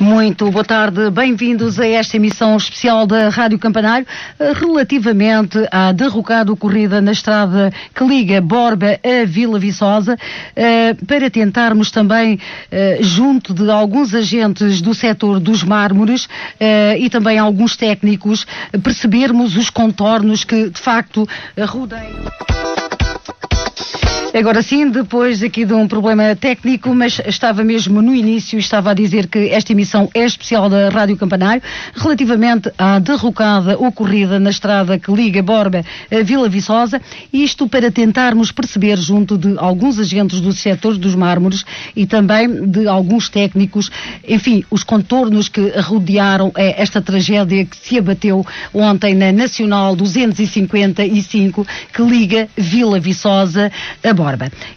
Muito boa tarde, bem-vindos a esta emissão especial da Rádio Campanário relativamente à derrocada ocorrida na estrada que liga Borba a Vila Viçosa, para tentarmos também, junto de alguns agentes do setor dos mármores e também alguns técnicos, percebermos os contornos que de facto rodeiam. Agora sim, depois aqui de um problema técnico, mas estava mesmo no início, estava a dizer que esta emissão é especial da Rádio Campanário, relativamente à derrocada ocorrida na estrada que liga Borba a Vila Viçosa, isto para tentarmos perceber, junto de alguns agentes do setor dos mármores e também de alguns técnicos, enfim, os contornos que rodearam esta tragédia que se abateu ontem na Nacional 255, que liga Vila Viçosa a Borba.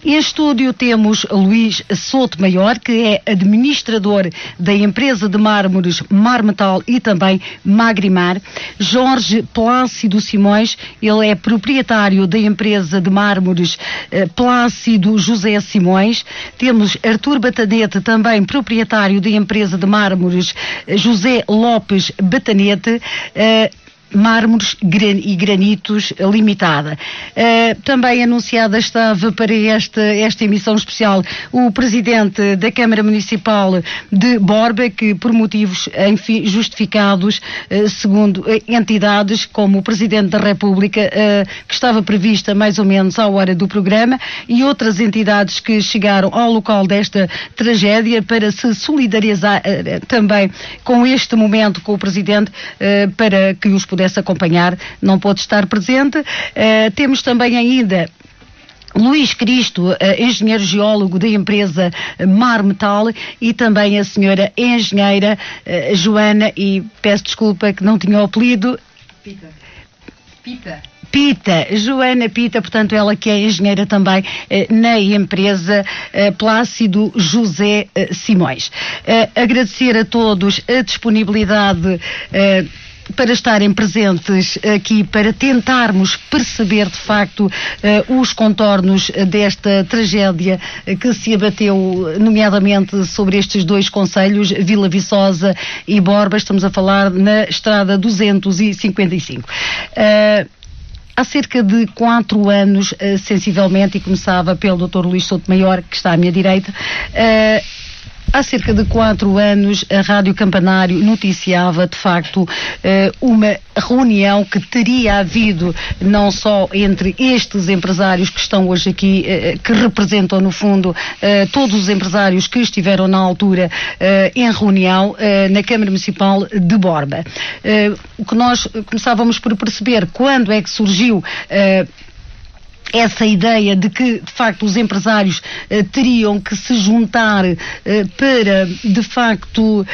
Em estúdio temos Luís Souto Maior, que é administrador da empresa de mármores Marmetal e também Magrimar. Jorge Plácido Simões, ele é proprietário da empresa de mármores Plácido José Simões. Temos Artur Batanete, também proprietário da empresa de mármores José Lopes Batanete, Mármores e Granitos Limitada. Também anunciada estava para esta emissão especial o presidente da Câmara Municipal de Borba, que por motivos, enfim, justificados, segundo entidades como o Presidente da República, que estava prevista mais ou menos à hora do programa, e outras entidades que chegaram ao local desta tragédia para se solidarizar também com este momento com o Presidente, para que os pudesse acompanhar, não pôde estar presente. Temos também ainda Luís Cristo, engenheiro geólogo da empresa Marmetal, e também a senhora engenheira Joana, e peço desculpa que não tinha o apelido. Pita, Joana Pita, portanto ela que é engenheira também na empresa Plácido José Simões. Agradecer a todos a disponibilidade para estarem presentes aqui, para tentarmos perceber de facto os contornos desta tragédia que se abateu, nomeadamente sobre estes dois concelhos, Vila Viçosa e Borba. Estamos a falar na estrada 255. Há cerca de 4 anos, sensivelmente, e começava pelo Dr. Luís Souto Maior, que está à minha direita, há cerca de 4 anos a Rádio Campanário noticiava de facto uma reunião que teria havido não só entre estes empresários que estão hoje aqui, que representam no fundo todos os empresários que estiveram na altura em reunião na Câmara Municipal de Borba. O que nós começávamos por perceber, quando é que surgiu essa ideia de que, de facto, os empresários teriam que se juntar para, de facto,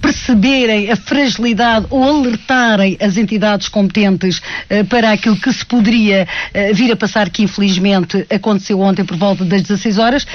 perceberem a fragilidade ou alertarem as entidades competentes para aquilo que se poderia vir a passar, que infelizmente aconteceu ontem por volta das 16 horas.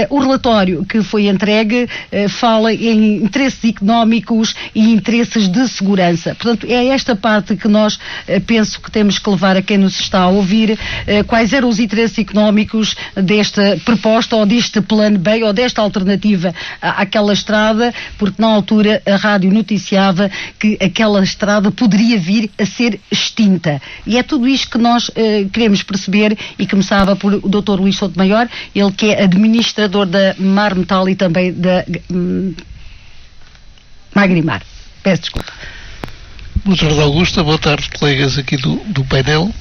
O relatório que foi entregue fala em interesses económicos e interesses de segurança. Portanto, é esta parte que nós penso que temos que levar a quem nos está a ouvir, quais eram os interesses económicos desta proposta ou deste plano B ou desta alternativa àquela estrada, porque na altura a rádio noticiava que aquela estrada poderia vir a ser extinta. E é tudo isto que nós queremos perceber, e começava por o Dr. Luís Souto Maior, ele que é administrador da Marmetal e também da Magrimar. Peço desculpa. Boa tarde, Augusta. Boa tarde, colegas aqui do painel.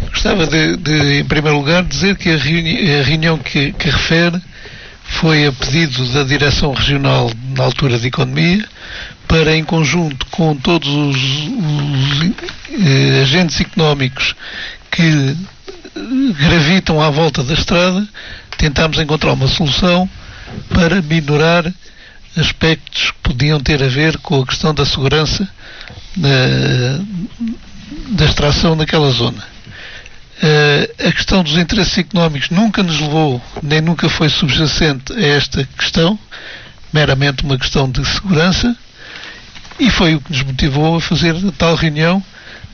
Gostava de, em primeiro lugar, dizer que a reunião que refere foi a pedido da Direção Regional, na altura de Economia, para, em conjunto com todos os agentes económicos que gravitam à volta da estrada, tentámos encontrar uma solução para minorar aspectos que podiam ter a ver com a questão da segurança da extração daquela zona. A questão dos interesses económicos nunca nos levou, nem nunca foi subjacente a esta questão, meramente uma questão de segurança, e foi o que nos motivou a fazer a tal reunião,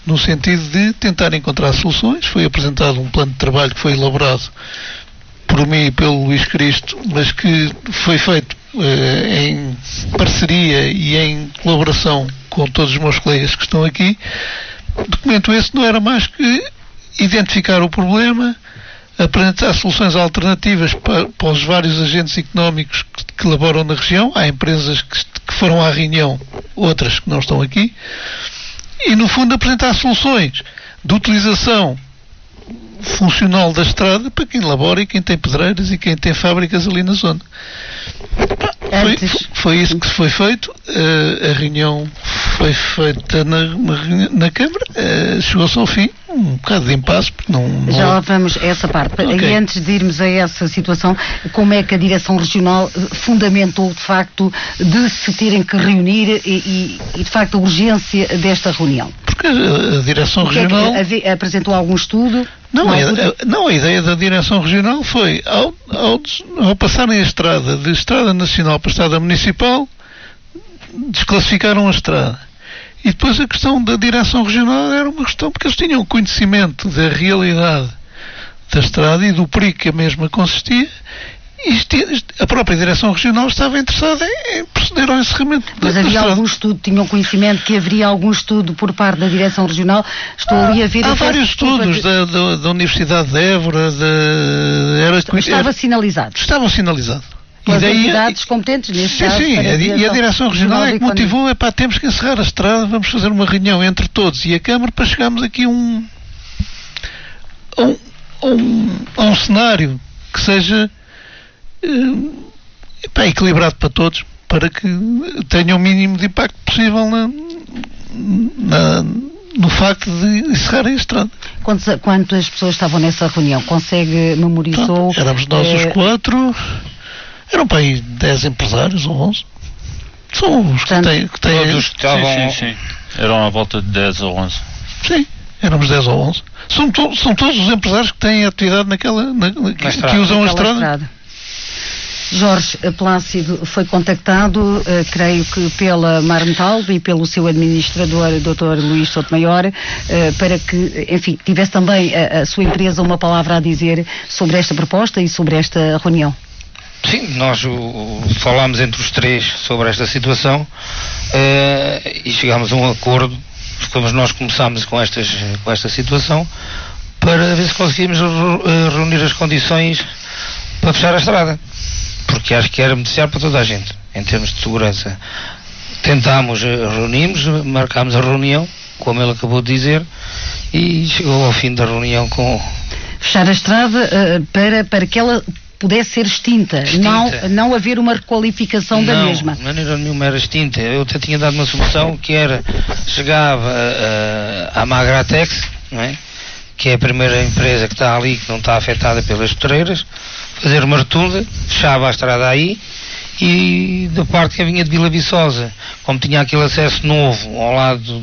no sentido de tentar encontrar soluções. Foi apresentado um plano de trabalho que foi elaborado por mim e pelo Luís Cristo, mas que foi feito em parceria e em colaboração com todos os meus colegas que estão aqui. Documento esse não era mais que identificar o problema, apresentar soluções alternativas para os vários agentes económicos que laboram na região. Há empresas que foram à reunião, outras que não estão aqui, e no fundo apresentar soluções de utilização funcional da estrada para quem labora e quem tem pedreiras e quem tem fábricas ali na zona. Foi isso que foi feito. A reunião foi feita na Câmara, chegou-se ao fim, um bocado de impasse, porque não... Já lá vamos a essa parte. Okay. E antes de irmos a essa situação, como é que a Direção Regional fundamentou de facto de se terem que reunir e de facto a urgência desta reunião? Porque a Direção Regional... apresentou algum estudo? Não, a ideia da Direção Regional foi, ao passarem a estrada de estrada nacional para a estrada municipal, desclassificaram a estrada. E depois a questão da Direção Regional era uma questão porque eles tinham conhecimento da realidade da estrada e do perigo que a mesma consistia, e a própria Direção Regional estava interessada em proceder ao encerramento da estrada. Mas havia algum estudo, tinham conhecimento que haveria algum estudo por parte da Direção Regional? Estou ali a ver... Há vários estudos da Universidade de Évora, Estava sinalizado. Estava sinalizado. Com as entidades competentes neste caso. Sim, e a Direção Regional é que motivou, temos que encerrar a estrada, vamos fazer uma reunião entre todos e a Câmara para chegarmos aqui a um cenário que seja equilibrado para todos, para que tenha o mínimo de impacto possível no facto de encerrarem a estrada. Quantas pessoas estavam nessa reunião? Memorizou? Éramos nós os 4... Eram para aí 10 empresários ou 11. São os que têm... Todos que estavam... Sim. Eram à volta de 10 ou 11. Sim, éramos 10 ou 11. São todos os empresários que têm atividade que usam a estrada. Jorge Plácido foi contactado, creio que pela Marmetal e pelo seu administrador, Dr. Luís Sotomayor, para que, enfim, tivesse também a sua empresa uma palavra a dizer sobre esta proposta e sobre esta reunião. Sim, nós falámos entre os três sobre esta situação e chegámos a um acordo. Nós começámos com esta situação para ver se conseguíamos reunir as condições para fechar a estrada, porque acho que era necessário para toda a gente, em termos de segurança. Reunimos, marcámos a reunião, como ele acabou de dizer, e chegou ao fim da reunião com... Fechar a estrada para que ela pudesse ser extinta. Não haver uma requalificação da mesma. De maneira nenhuma era extinta. Eu até tinha dado uma solução que era, chegava à Magratex, não é? Que é a primeira empresa que está ali, que não está afetada pelas pedreiras, fazer uma rotunda, fechava a estrada aí, e da parte que vinha de Vila Viçosa, como tinha aquele acesso novo ao lado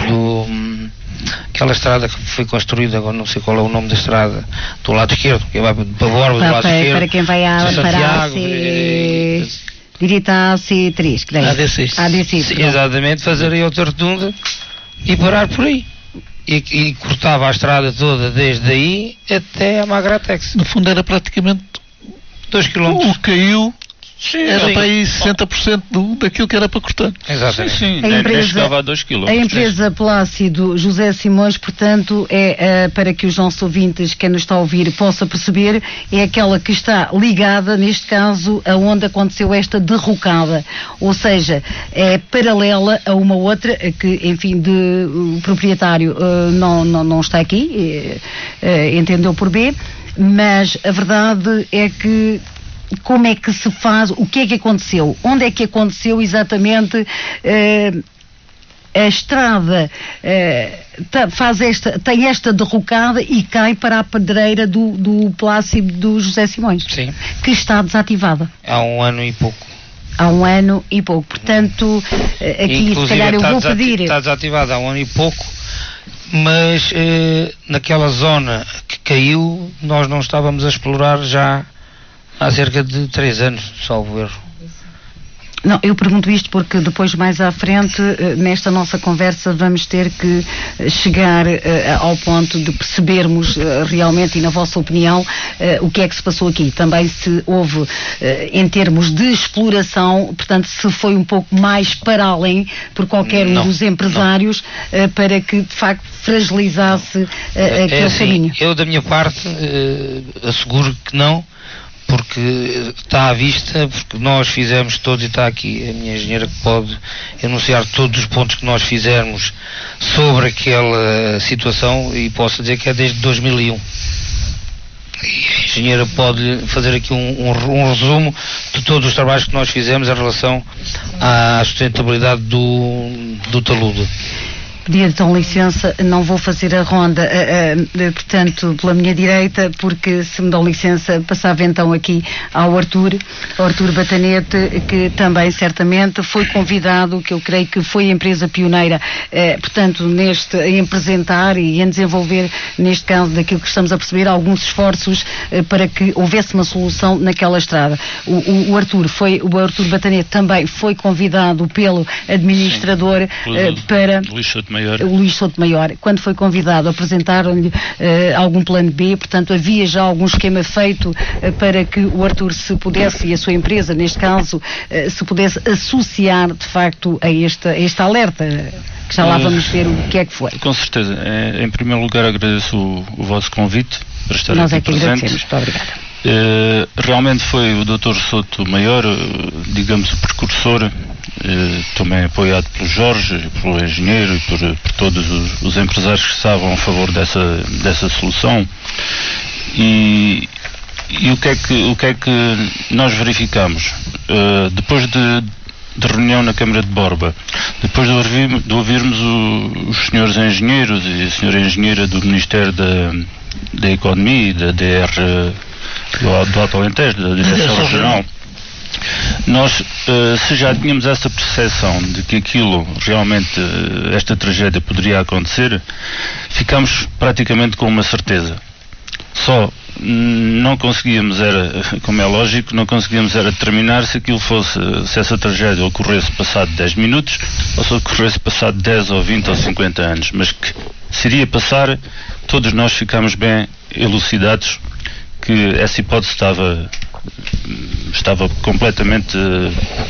aquela estrada que foi construída, agora não sei qual é o nome da estrada, do lado esquerdo, que vai para Borba, do lado esquerdo. Para quem vai para a direita a C3, creio. ADC. Sim, exatamente, fazer aí outra rotunda e parar por aí. E cortava a estrada toda desde aí até a Magratex. No fundo era praticamente 2 km. O caiu. Era para aí 60% daquilo que era para cortar. Exatamente. Sim, nem chegava a 2 km. A empresa Plácido José Simões, portanto, para que os nossos ouvintes, quem nos está a ouvir, possa perceber, é aquela que está ligada, neste caso, aonde aconteceu esta derrocada. Ou seja, é paralela a uma outra que, enfim, o proprietário não está aqui, entendeu por B, mas a verdade é que como é que se faz, o que é que aconteceu, onde é que aconteceu exatamente a estrada, tem esta derrocada e cai para a pedreira do Plácido do José Simões. Sim. Que está desativada. Há 1 ano e pouco. Portanto, aqui inclusive, se calhar eu vou pedir... Está desativada há 1 ano e pouco, mas naquela zona que caiu, nós não estávamos a explorar já há cerca de 3 anos, salvo erro. Não, eu pergunto isto porque depois, mais à frente, nesta nossa conversa, vamos ter que chegar ao ponto de percebermos realmente, e na vossa opinião, o que é que se passou aqui. Também se houve, em termos de exploração, portanto, se foi um pouco mais para além por qualquer um dos empresários para que, de facto, fragilizasse aquele assim, caminho. Eu, da minha parte, asseguro que não, porque está à vista, porque nós fizemos todos, e está aqui a minha engenheira que pode enunciar todos os pontos que nós fizemos sobre aquela situação, e posso dizer que é desde 2001. E a engenheira pode fazer aqui um resumo de todos os trabalhos que nós fizemos em relação à sustentabilidade do talude. Pedia então licença, não vou fazer a ronda, portanto, pela minha direita, porque se me dão licença, passava então aqui ao Artur Batanete, que também certamente foi convidado, que eu creio que foi a empresa pioneira, portanto, em apresentar e em desenvolver, neste caso, daquilo que estamos a perceber, alguns esforços para que houvesse uma solução naquela estrada. O Artur Batanete também foi convidado pelo administrador para... o Luís Sotomayor, quando foi convidado, apresentaram-lhe algum plano B, portanto havia já algum esquema feito para que o Artur se pudesse, e a sua empresa neste caso, se pudesse associar de facto a este alerta, que já lá vamos ver o que é que foi. Com certeza. Em primeiro lugar agradeço o vosso convite para estar Nós aqui presentes. Muito obrigada. Realmente foi o Dr. Sotomayor, digamos, o precursor, também apoiado pelo Jorge, pelo engenheiro e por todos os empresários que estavam a favor dessa solução. E o que é que nós verificamos? Depois de reunião na Câmara de Borba, depois de ouvirmos os senhores engenheiros e a senhora engenheira do Ministério da Economia e da DR do Alto Alentejo, da Direção Regional, nós, se já tínhamos essa percepção de que aquilo, realmente, esta tragédia poderia acontecer, ficámos praticamente com uma certeza. Só não conseguíamos como é lógico, não conseguíamos determinar se aquilo se essa tragédia ocorresse passado 10 minutos ou se ocorresse passado 10 ou 20 ou 50 anos, mas que se iria passar, todos nós ficámos bem elucidados que essa hipótese estava completamente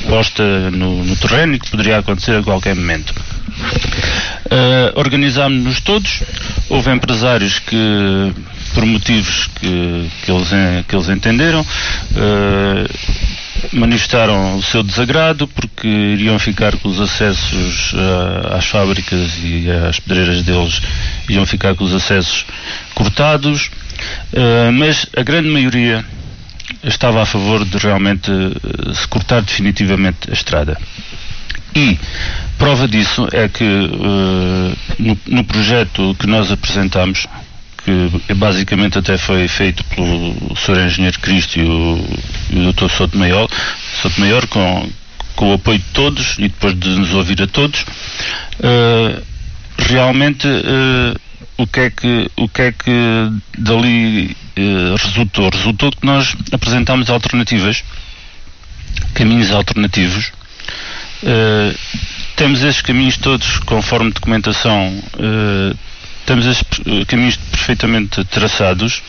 posta no terreno e que poderia acontecer a qualquer momento. Organizámos-nos todos, houve empresários que, por motivos que eles entenderam, manifestaram o seu desagrado porque iriam ficar com os acessos às fábricas e às pedreiras deles, iam ficar com os acessos cortados, mas a grande maioria estava a favor de realmente se cortar definitivamente a estrada. E prova disso é que no projeto que nós apresentamos, que basicamente até foi feito pelo Sr. Engenheiro Cristo e o Dr. Sotomayor, com o apoio de todos e depois de nos ouvir a todos, realmente o que é que dali resultou? Resultou que nós apresentámos alternativas, caminhos alternativos. Temos esses caminhos todos conforme documentação, temos esses caminhos perfeitamente traçados.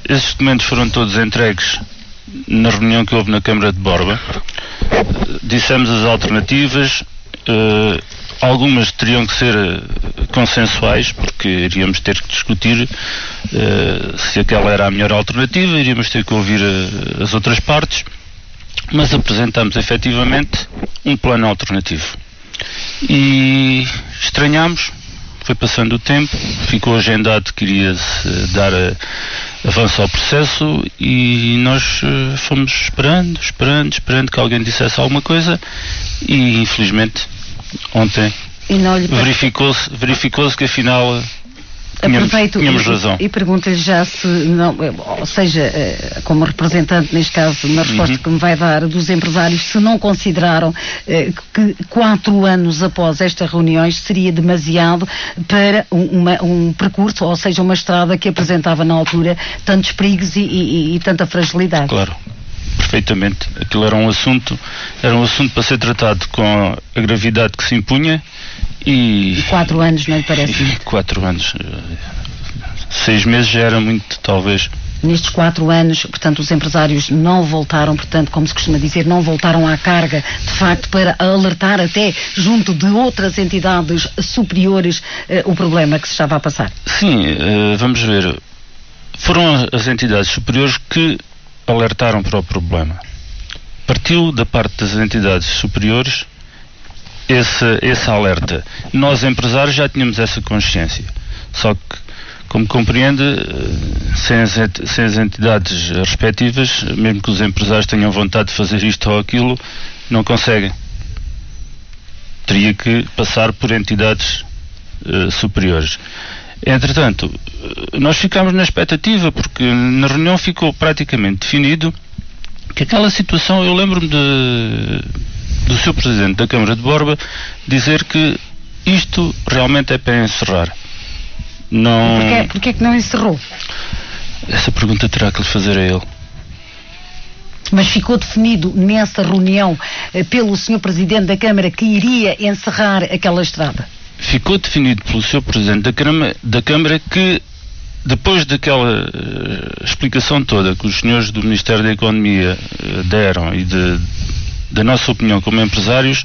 Esses documentos foram todos entregues na reunião que houve na Câmara de Borba. Dissemos as alternativas, algumas teriam que ser consensuais, porque iríamos ter que discutir se aquela era a melhor alternativa, iríamos ter que ouvir as outras partes, mas apresentamos efetivamente um plano alternativo. E estranhámos, foi passando o tempo, ficou agendado que iria-se dar avanço ao processo e nós fomos esperando que alguém dissesse alguma coisa e infelizmente ontem verificou-se que afinal tínhamos razão. E pergunto-lhe já se, não, ou seja, como representante, neste caso, na resposta que me vai dar dos empresários, se não consideraram que 4 anos após estas reuniões seria demasiado para um percurso, ou seja, uma estrada que apresentava na altura tantos perigos e tanta fragilidade. Claro, perfeitamente. Aquilo era um assunto para ser tratado com a gravidade que se impunha e 4 anos, não lhe parece? 4 anos. 6 meses já era muito, talvez. Nestes 4 anos, portanto, os empresários não voltaram, portanto, como se costuma dizer, não voltaram à carga, de facto, para alertar até junto de outras entidades superiores o problema que se estava a passar. Sim, vamos ver. Foram as entidades superiores que alertaram para o problema. Partiu da parte das entidades superiores esse alerta. Nós, empresários, já tínhamos essa consciência. Só que, como compreende, sem as entidades respectivas, mesmo que os empresários tenham vontade de fazer isto ou aquilo, não conseguem. Teria que passar por entidades superiores. Entretanto, nós ficámos na expectativa, porque na reunião ficou praticamente definido que aquela situação, eu lembro-me do Sr. Presidente da Câmara de Borba dizer que isto realmente é para encerrar. Não... Porquê é que não encerrou? Essa pergunta terá que lhe fazer a ele. Mas ficou definido nessa reunião pelo Sr. Presidente da Câmara que iria encerrar aquela estrada? Ficou definido pelo Sr. Presidente da Câmara que, depois daquela explicação toda que os senhores do Ministério da Economia deram e da nossa opinião como empresários,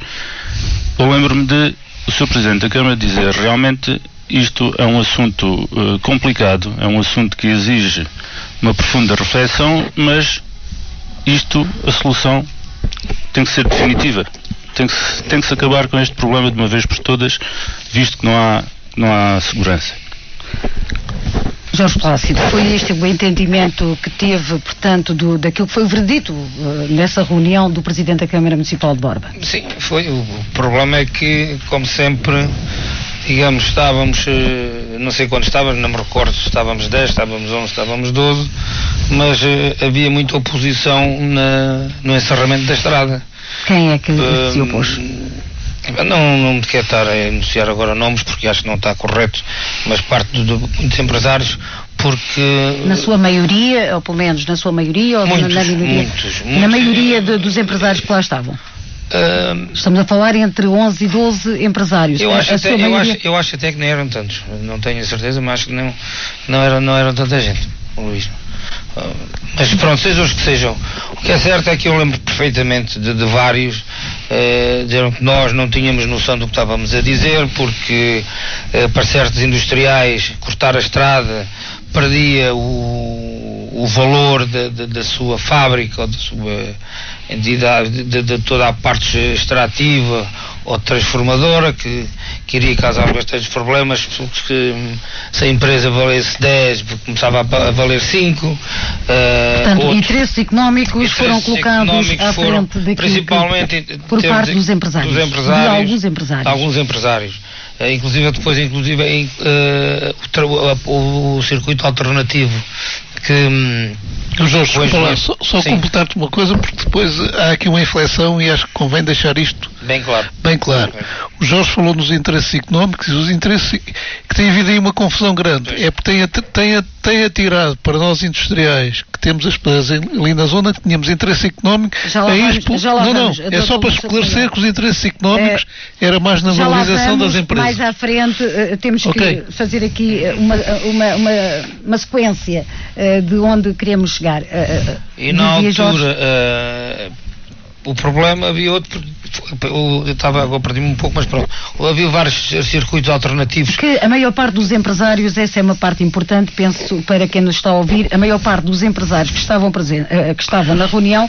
eu lembro-me de o Sr. Presidente da Câmara dizer realmente isto é um assunto complicado, é um assunto que exige uma profunda reflexão, mas a solução tem que ser definitiva. Tem que se acabar com este problema de uma vez por todas, visto que não há segurança. Jorge Plácido, foi este o entendimento que teve, portanto, daquilo que foi o veredito nessa reunião do Presidente da Câmara Municipal de Borba? Sim, foi. O problema é que, como sempre, digamos, estávamos, não sei quantos estávamos, não me recordo se estávamos 10, estávamos 11, estávamos 12, mas havia muita oposição no encerramento da estrada. Quem é que se opôs? Não me quero estar a enunciar agora nomes porque acho que não está correto, mas parte de muitos empresários, porque... Na sua maioria, ou pelo menos na sua maioria, ou muitos, na minoria? Muitos. Na maioria dos empresários que lá estavam? Estamos a falar entre 11 e 12 empresários. Eu acho até que não eram tantos, não tenho a certeza, mas acho que não eram tanta gente, Luís. Mas pronto, sejam os que sejam. O que é certo é que eu lembro perfeitamente de vários dizeram que nós não tínhamos noção do que estávamos a dizer, porque para certos industriais cortar a estrada perdia o valor da sua fábrica ou da sua entidade, de toda a parte extrativa ou transformadora, que iria causar bastantes problemas, porque se a empresa valesse 10, começava a valer 5. Portanto, interesses económicos foram colocados à frente daquilo, principalmente por parte dos empresários, de alguns empresários. Inclusive o circuito alternativo que... Jorge, só completar-te uma coisa, porque depois há aqui uma inflexão e acho que convém deixar isto bem claro. O Jorge falou nos interesses económicos e os interesses que tem havido aí uma confusão grande. É porque tem atirado para nós industriais que temos as pessoas ali na zona que tínhamos interesse económico. É só para esclarecer que os interesses económicos era mais na valorização das empresas. Mais à frente temos que fazer aqui uma sequência de onde queremos chegar. E na altura o problema havia outro, eu estava agora perdi-me um pouco, mas pronto, havia vários circuitos alternativos. Que a maior parte dos empresários, essa é uma parte importante, penso, para quem nos está a ouvir, a maior parte dos empresários que estavam na reunião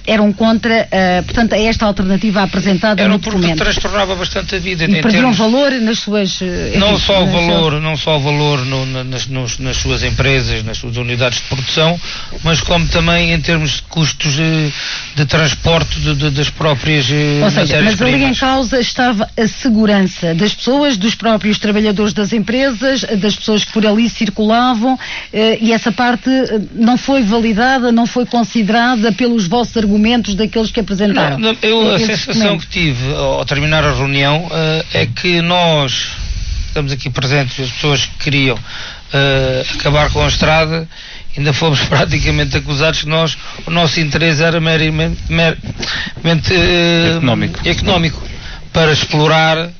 eram contra, portanto, esta alternativa apresentada no documento. Porque transtornava bastante a vida. E perdiam valor nas suas... Não só o valor nas suas empresas, nas suas unidades de produção, mas como também em termos de custos de transporte das próprias mas ali em causa estava a segurança das pessoas, dos próprios trabalhadores das empresas, das pessoas que por ali circulavam, e essa parte não foi validada, não foi considerada pelos vossos argumentos daqueles que apresentaram. A sensação que tive ao terminar a reunião é que nós estamos aqui presentes, as pessoas que queriam acabar com a estrada, ainda fomos praticamente acusados que o nosso interesse era meramente económico, para explorar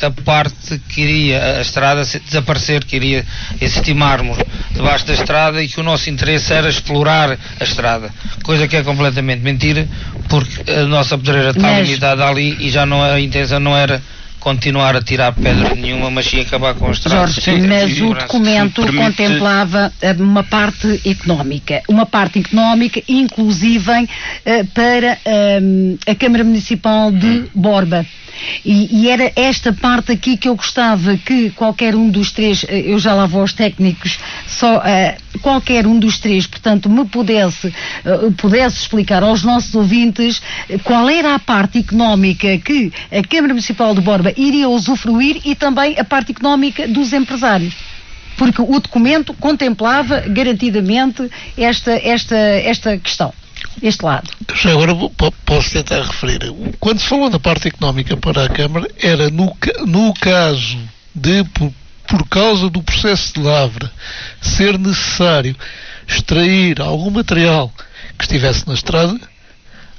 a parte que iria a estrada desaparecer, que iria existir mármore debaixo da estrada, e que o nosso interesse era explorar a estrada, coisa que é completamente mentira, porque a nossa pedreira está limitada ali e a intenção não era continuar a tirar pedra nenhuma, mas sim acabar com a estrada. Jorge, mas o documento contemplava uma parte económica, inclusive para a Câmara Municipal de Borba. E era esta parte aqui que eu gostava que qualquer um dos três, eu já lá vou aos técnicos, qualquer um dos três, portanto, me pudesse explicar aos nossos ouvintes qual era a parte económica que a Câmara Municipal de Borba iria usufruir e também a parte económica dos empresários. Porque o documento contemplava garantidamente esta questão. Este lado. Já agora posso tentar referir. Quando se falou na parte económica para a Câmara, era no caso de, por causa do processo de lavra, ser necessário extrair algum material que estivesse na estrada,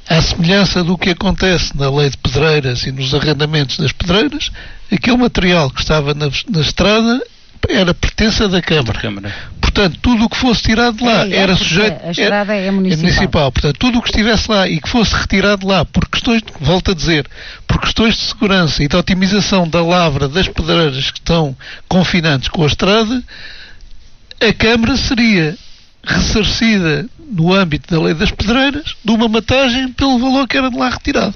à semelhança do que acontece na lei de pedreiras e nos arrendamentos das pedreiras, aquele material que estava na estrada era pertença da Câmara. Portanto, tudo o que fosse tirado de lá era sujeito... A estrada é municipal. Portanto, tudo o que estivesse lá e que fosse retirado de lá por questões, volto a dizer, por questões de segurança e de otimização da lavra das pedreiras que estão confinantes com a estrada, a Câmara seria ressarcida no âmbito da lei das pedreiras de uma matagem pelo valor que era de lá retirado.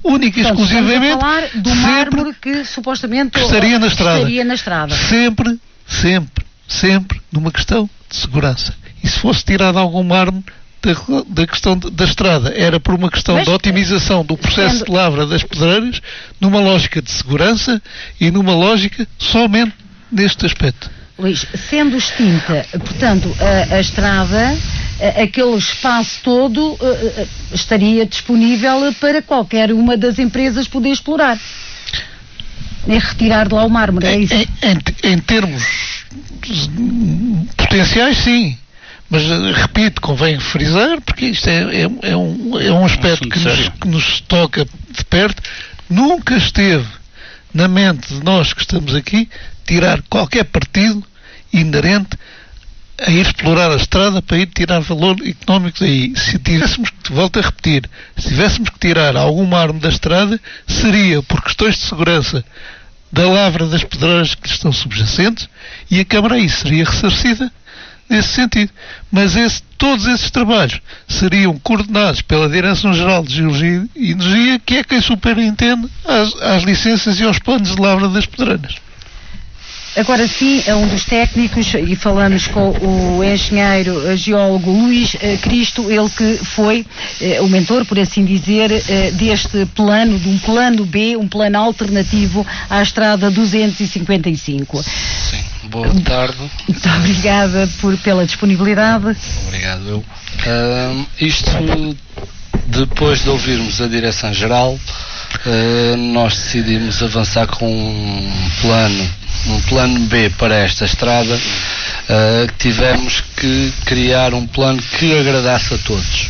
Única e exclusivamente, a falar do mármore que supostamente estaria na estrada. Sempre numa questão de segurança. E se fosse tirado algum mármore da questão da estrada, era por uma questão de otimização do processo de lavra das pedreiras, numa lógica de segurança e numa lógica somente neste aspecto. Luís, sendo extinta, portanto, a estrada, aquele espaço todo estaria disponível para qualquer uma das empresas poder explorar. É retirar de lá o mármore, é isso? Em termos potenciais, sim. Mas, repito, convém frisar, porque isto é um aspecto que nos toca de perto. Nunca esteve na mente de nós que estamos aqui tirar qualquer partido inerente a ir explorar a estrada para ir tirar valor económico daí. Se tivéssemos que, volto a repetir, se tivéssemos que tirar algum mármore da estrada, seria por questões de segurança da lavra das pedreiras que estão subjacentes, e a Câmara aí seria ressarcida nesse sentido. Mas todos esses trabalhos seriam coordenados pela Direção-Geral de Geologia e Energia, que é quem superintende às licenças e aos planos de lavra das pedreiras. Agora sim, é um dos técnicos, e falamos com o engenheiro geólogo Luís Cristo, ele que foi o mentor, por assim dizer, deste plano, de um plano B, um plano alternativo à estrada 255. Sim, boa tarde. Muito obrigada pela disponibilidade. Obrigado. Isto, depois de ouvirmos a Direção-Geral, nós decidimos avançar com um plano B para esta estrada. Tivemos que criar um plano que agradasse a todos.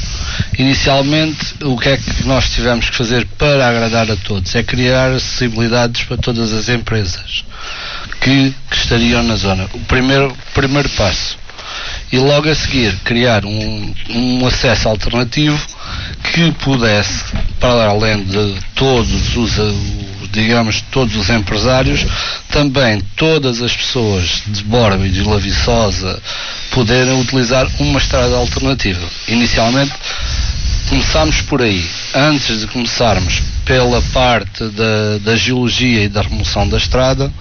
Inicialmente, o que é que nós tivemos que fazer para agradar a todos? É criar acessibilidades para todas as empresas que estariam na zona. O primeiro passo. E logo a seguir, criar um acesso alternativo que pudesse, para além de todos os empresários, também todas as pessoas de Borba e de Vila Viçosa poderem utilizar uma estrada alternativa. Inicialmente começámos por aí. Antes de começarmos pela parte da geologia e da remoção da estrada,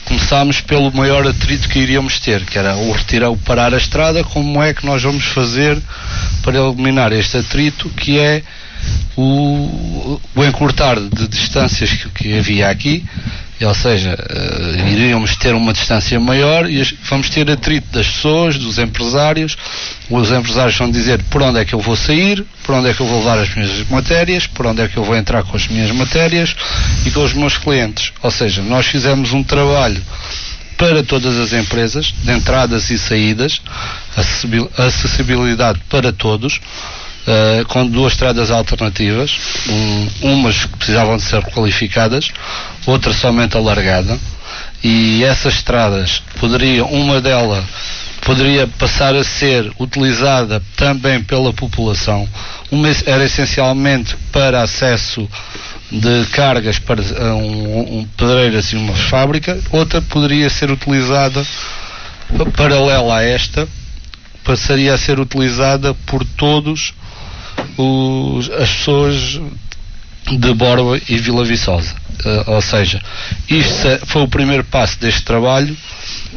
começámos pelo maior atrito que iríamos ter, que era o parar a estrada. Como é que nós vamos fazer para eliminar este atrito, que é o encurtar de distâncias que havia aqui, ou seja, iríamos ter uma distância maior e vamos ter atrito das pessoas, dos empresários. Os empresários vão dizer por onde é que eu vou sair, por onde é que eu vou levar as minhas matérias, por onde é que eu vou entrar com as minhas matérias e com os meus clientes. Ou seja, nós fizemos um trabalho para todas as empresas, de entradas e saídas, acessibilidade para todos, com 2 estradas alternativas, umas que precisavam de ser qualificadas, outra somente alargada, e essas estradas uma delas poderia passar a ser utilizada também pela população. Uma era essencialmente para acesso de cargas para pedreiras e uma fábrica, outra poderia ser utilizada paralela a esta, passaria a ser utilizada por todos as pessoas de Borba e Vila Viçosa. Ou seja, isto foi o primeiro passo deste trabalho,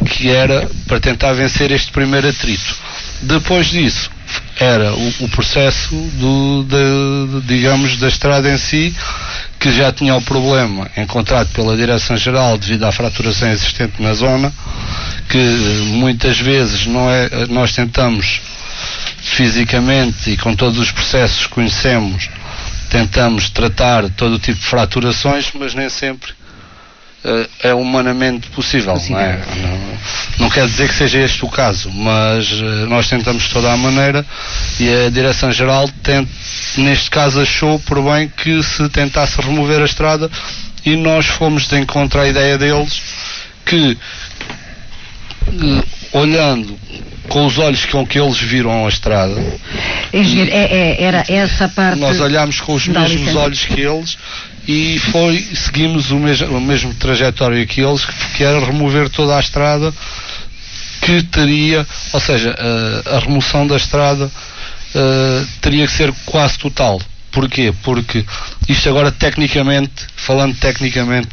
que era para tentar vencer este primeiro atrito. Depois disso era o processo digamos, da estrada em si, que já tinha o problema encontrado pela Direção-Geral devido à fraturação existente na zona, que muitas vezes nós tentamos fisicamente e com todos os processos que conhecemos, tentamos tratar todo o tipo de fraturações, mas nem sempre é humanamente possível. Não é? Não quer dizer que seja este o caso, mas nós tentamos de toda a maneira, e a Direção-Geral neste caso achou por bem que se tentasse remover a estrada, e nós fomos de encontro à ideia deles, que olhando com os olhos com que eles viram a estrada, era essa parte. Nós olhámos com os mesmos olhos que eles e seguimos o mesmo trajetório que eles, que era remover toda a estrada, que teria, ou seja, a remoção da estrada teria que ser quase total. Porquê? Porque isto agora falando tecnicamente,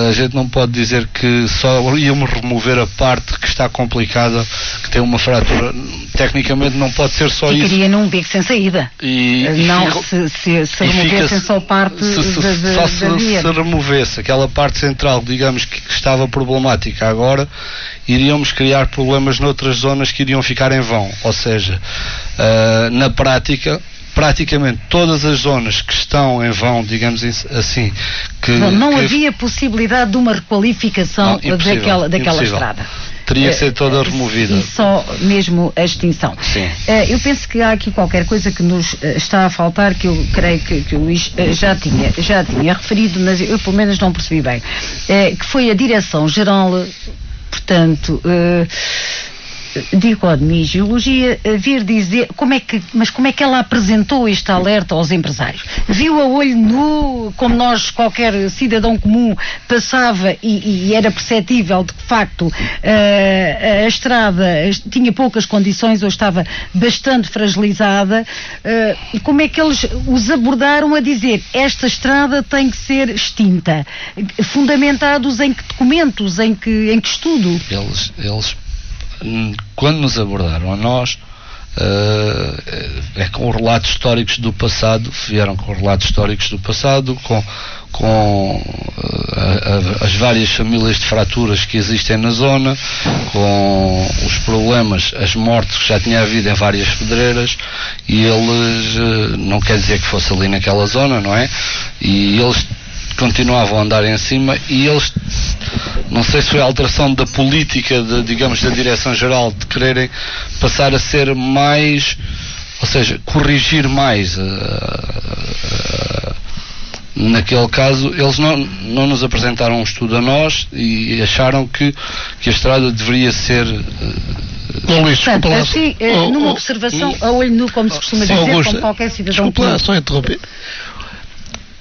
a gente não pode dizer que só íamos remover a parte que está complicada, que tem uma fratura. Tecnicamente não pode ser só isso. Ficaria num beco sem saída. Se removessem só parte da via. Se removesse aquela parte central, digamos, que estava problemática agora, iríamos criar problemas noutras zonas que iriam ficar em vão. Ou seja, na prática, praticamente todas as zonas que estão em vão, digamos assim, não havia possibilidade de uma requalificação daquela estrada. Teria que ser toda removida. E só mesmo a extinção. Sim. Eu penso que há aqui qualquer coisa que nos está a faltar, que eu creio que o Luís já tinha referido, mas eu pelo menos não percebi bem, que foi a Direção-Geral, portanto, de Economia e Geologia, vir dizer como é que ela apresentou este alerta aos empresários. Viu a olho nu, como qualquer cidadão comum passava, e era perceptível de que, facto, a estrada tinha poucas condições ou estava bastante fragilizada. Como é que eles os abordaram a dizer esta estrada tem que ser extinta? Fundamentados em que documentos, em que estudo? Eles quando nos abordaram a nós, com relatos históricos do passado, vieram com relatos históricos do passado, com as várias famílias de fraturas que existem na zona, com os problemas, as mortes que já tinha havido em várias pedreiras, e eles, não quer dizer que fosse ali naquela zona, não é? E eles continuavam a andar em cima, e eles, não sei se foi a alteração da política, digamos, da Direção-Geral, de quererem passar a ser mais, ou seja, corrigir mais. Naquele caso, eles não nos apresentaram um estudo a nós e acharam que a estrada deveria ser... Portanto, assim, numa observação a olho nu, como se costuma dizer, Augusto, como qualquer cidadão. Desculpa, só interromper.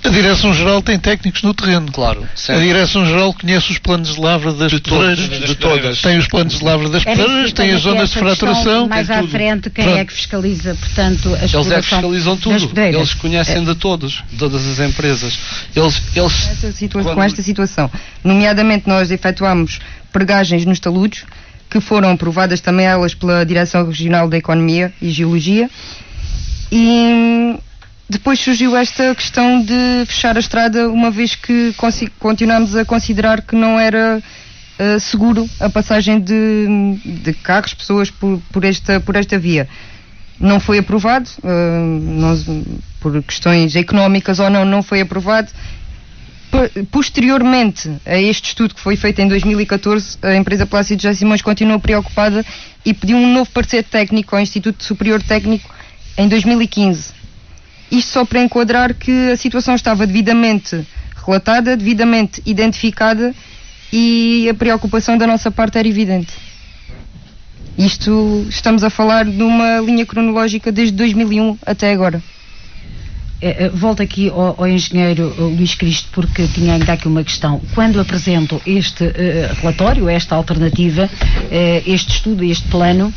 A Direção-Geral tem técnicos no terreno. Claro. A Direção-Geral conhece os planos de lavra das pedreiras. De todas. Tem os planos de lavra das pedreiras, tem as zonas de fraturação. Mais à frente, quem é que fiscaliza, portanto, a exploração? Eles fiscalizam tudo. Eles conhecem de todas as empresas. Com esta situação, nomeadamente nós efetuámos pregagens nos taludes, que foram aprovadas também elas pela Direção Regional da Economia e Geologia, e depois surgiu esta questão de fechar a estrada, uma vez que continuámos a considerar que não era seguro a passagem de carros, pessoas por esta via. Não foi aprovado, por questões económicas ou não foi aprovado, Posteriormente a este estudo que foi feito em 2014, a empresa Plácido José Simões continuou preocupada e pediu um novo parecer técnico ao Instituto Superior Técnico em 2015. Isto só para enquadrar que a situação estava devidamente relatada, devidamente identificada e a preocupação da nossa parte era evidente. Isto, estamos a falar de uma linha cronológica desde 2001 até agora. Volto aqui ao engenheiro Luís Cristo, porque tinha ainda aqui uma questão. Quando apresento este relatório, esta alternativa, este estudo, este plano,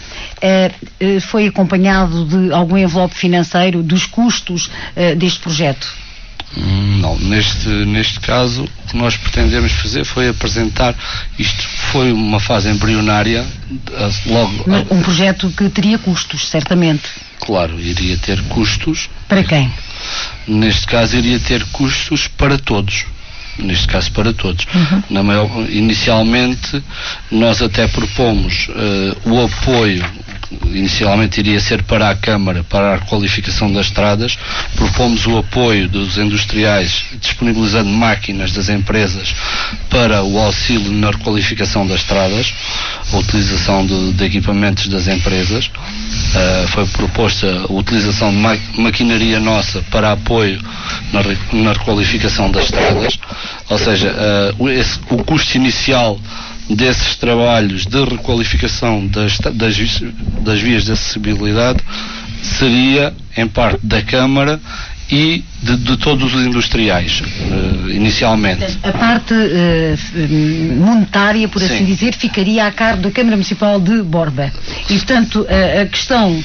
foi acompanhado de algum envelope financeiro dos custos deste projeto? Não, neste caso o que nós pretendemos fazer foi apresentar, isto foi uma fase embrionária, logo... Mas um projeto que teria custos, certamente. Claro, iria ter custos. Para quem? Neste caso iria ter custos para todos. Neste caso para todos. Inicialmente nós até propomos o apoio, inicialmente iria ser para a Câmara, para a requalificação das estradas. Propomos o apoio dos industriais, disponibilizando máquinas das empresas para o auxílio na requalificação das estradas, a utilização de equipamentos das empresas. Foi proposta a utilização de maquinaria nossa para apoio na requalificação das estradas, ou seja, o custo inicial desses trabalhos de requalificação das vias de acessibilidade seria em parte da Câmara e de todos os industriais, inicialmente. A parte monetária, por assim dizer, ficaria a cargo da Câmara Municipal de Borba. E, portanto, a questão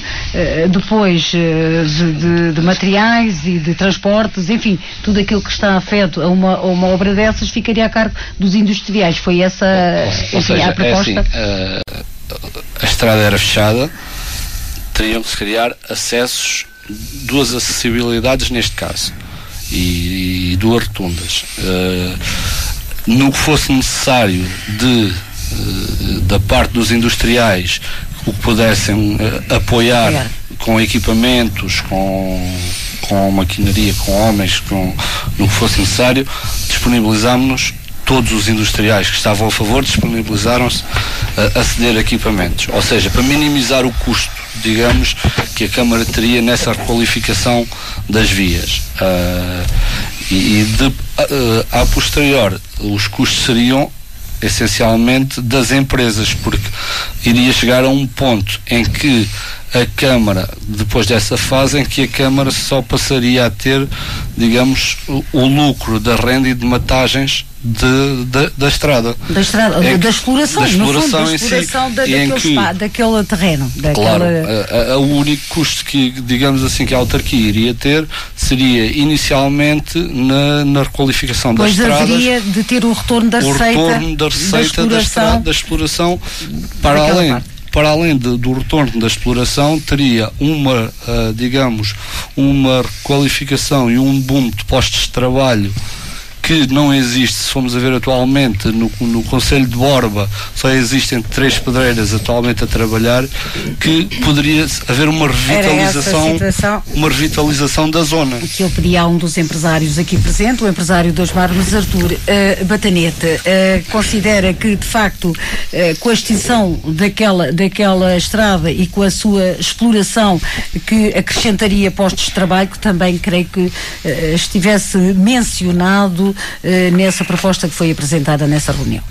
depois de materiais e de transportes, enfim, tudo aquilo que está afeto a uma obra dessas ficaria a cargo dos industriais. Foi essa a proposta? A estrada era fechada, teriam que se criar acessos, duas acessibilidades neste caso e duas rotundas. No que fosse necessário da parte dos industriais o que pudessem apoiar com equipamentos, com maquinaria, com homens, no que fosse necessário, disponibilizámos-nos. Todos os industriais que estavam a favor disponibilizaram-se a ceder equipamentos, ou seja, para minimizar o custo, digamos, que a Câmara teria nessa requalificação das vias. A posterior, os custos seriam essencialmente das empresas, porque iria chegar a um ponto em que a Câmara, depois dessa fase, em que a Câmara só passaria a ter, digamos, o lucro da renda e de matagens da estrada. Da exploração, no fundo, da exploração daquele terreno. Claro, o único custo que, digamos assim, que a autarquia iria ter seria inicialmente na requalificação das estradas. Pois haveria de ter o retorno da receita da exploração para além do retorno da exploração, teria digamos, uma requalificação e um boom de postos de trabalho que não existe. Se formos a ver atualmente no Concelho de Borba, só existem 3 pedreiras atualmente a trabalhar, que poderia haver uma revitalização da zona. Que eu pedi a um dos empresários aqui presente, o empresário dos Mármores, Artur Batanete, considera que de facto com a extinção daquela estrada e com a sua exploração, que acrescentaria postos de trabalho, que também creio que estivesse mencionado nessa proposta que foi apresentada nessa reunião.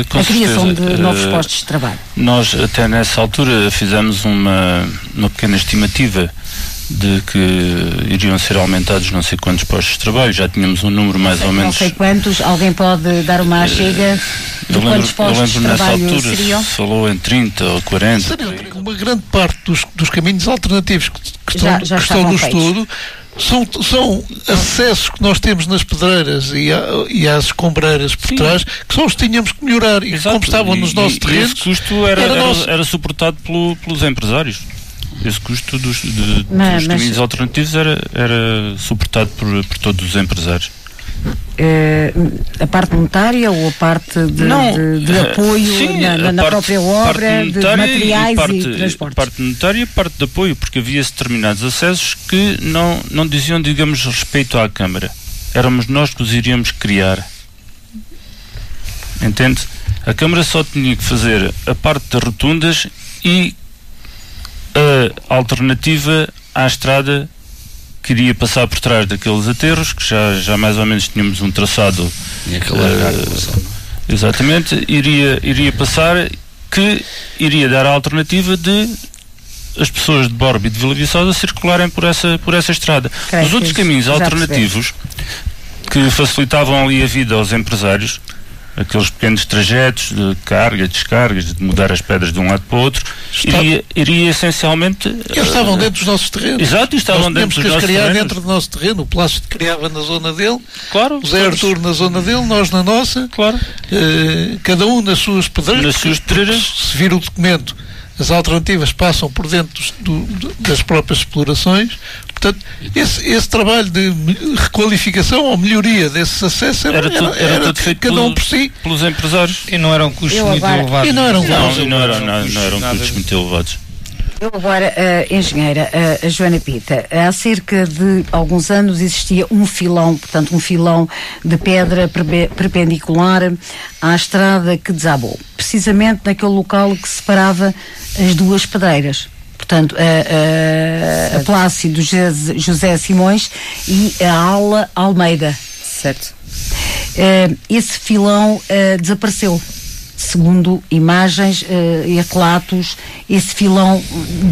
A criação de novos postos de trabalho. Nós até nessa altura fizemos uma pequena estimativa de que iriam ser aumentados não sei quantos postos de trabalho, já tínhamos um número mais ou menos... Não sei quantos, alguém pode dar uma chega de quantos postos de trabalho seriam? Falou em 30 ou 40. Uma grande parte dos caminhos alternativos que estão no estudo são acessos que nós temos nas pedreiras e às escombreiras por trás, que só os tínhamos que melhorar. E como estavam nos nossos terrenos... Esse custo era suportado pelos empresários. Esse custo dos caminhos alternativos era suportado por todos os empresários. A parte monetária ou a parte de apoio na própria obra, de materiais e transportes? A parte monetária e a parte de apoio, porque havia determinados acessos que não diziam, digamos, respeito à Câmara. éramos nós que os iríamos criar. Entende? A Câmara só tinha que fazer a parte das rotundas e a alternativa à estrada que iria passar por trás daqueles aterros, que já mais ou menos tínhamos um traçado. E aquele largar exatamente, iria passar, que iria dar a alternativa de as pessoas de Borba e de Vila Viçosa circularem por essa estrada. Os outros caminhos alternativos que facilitavam ali a vida aos empresários, aqueles pequenos trajetos de carga, descargas, de mudar as pedras de um lado para o outro, iria essencialmente... Eles estavam dentro dos nossos terrenos. Exato, estavam dentro dos nossos terrenos. Dentro do nosso terreno. O Plácido criava na zona dele, claro, o Zé Artur na zona dele, nós na nossa, claro. Cada um nas suas pedreiras. Nas suas pedreiras. Se vir o documento, as alternativas passam por dentro das próprias explorações. Portanto, esse trabalho de requalificação ou melhoria desses acessos era tudo feito cada um por si. Pelos empresários. E não eram custos muito elevados. E não eram custos muito elevados. Eu agora, engenheira, a Joana Pita, há cerca de alguns anos existia um filão de pedra perpendicular à estrada que desabou, precisamente naquele local que separava as duas pedreiras. Portanto, a Plácido José Simões e a Aula Almeida. Certo. Esse filão desapareceu. Segundo imagens e relatos, esse filão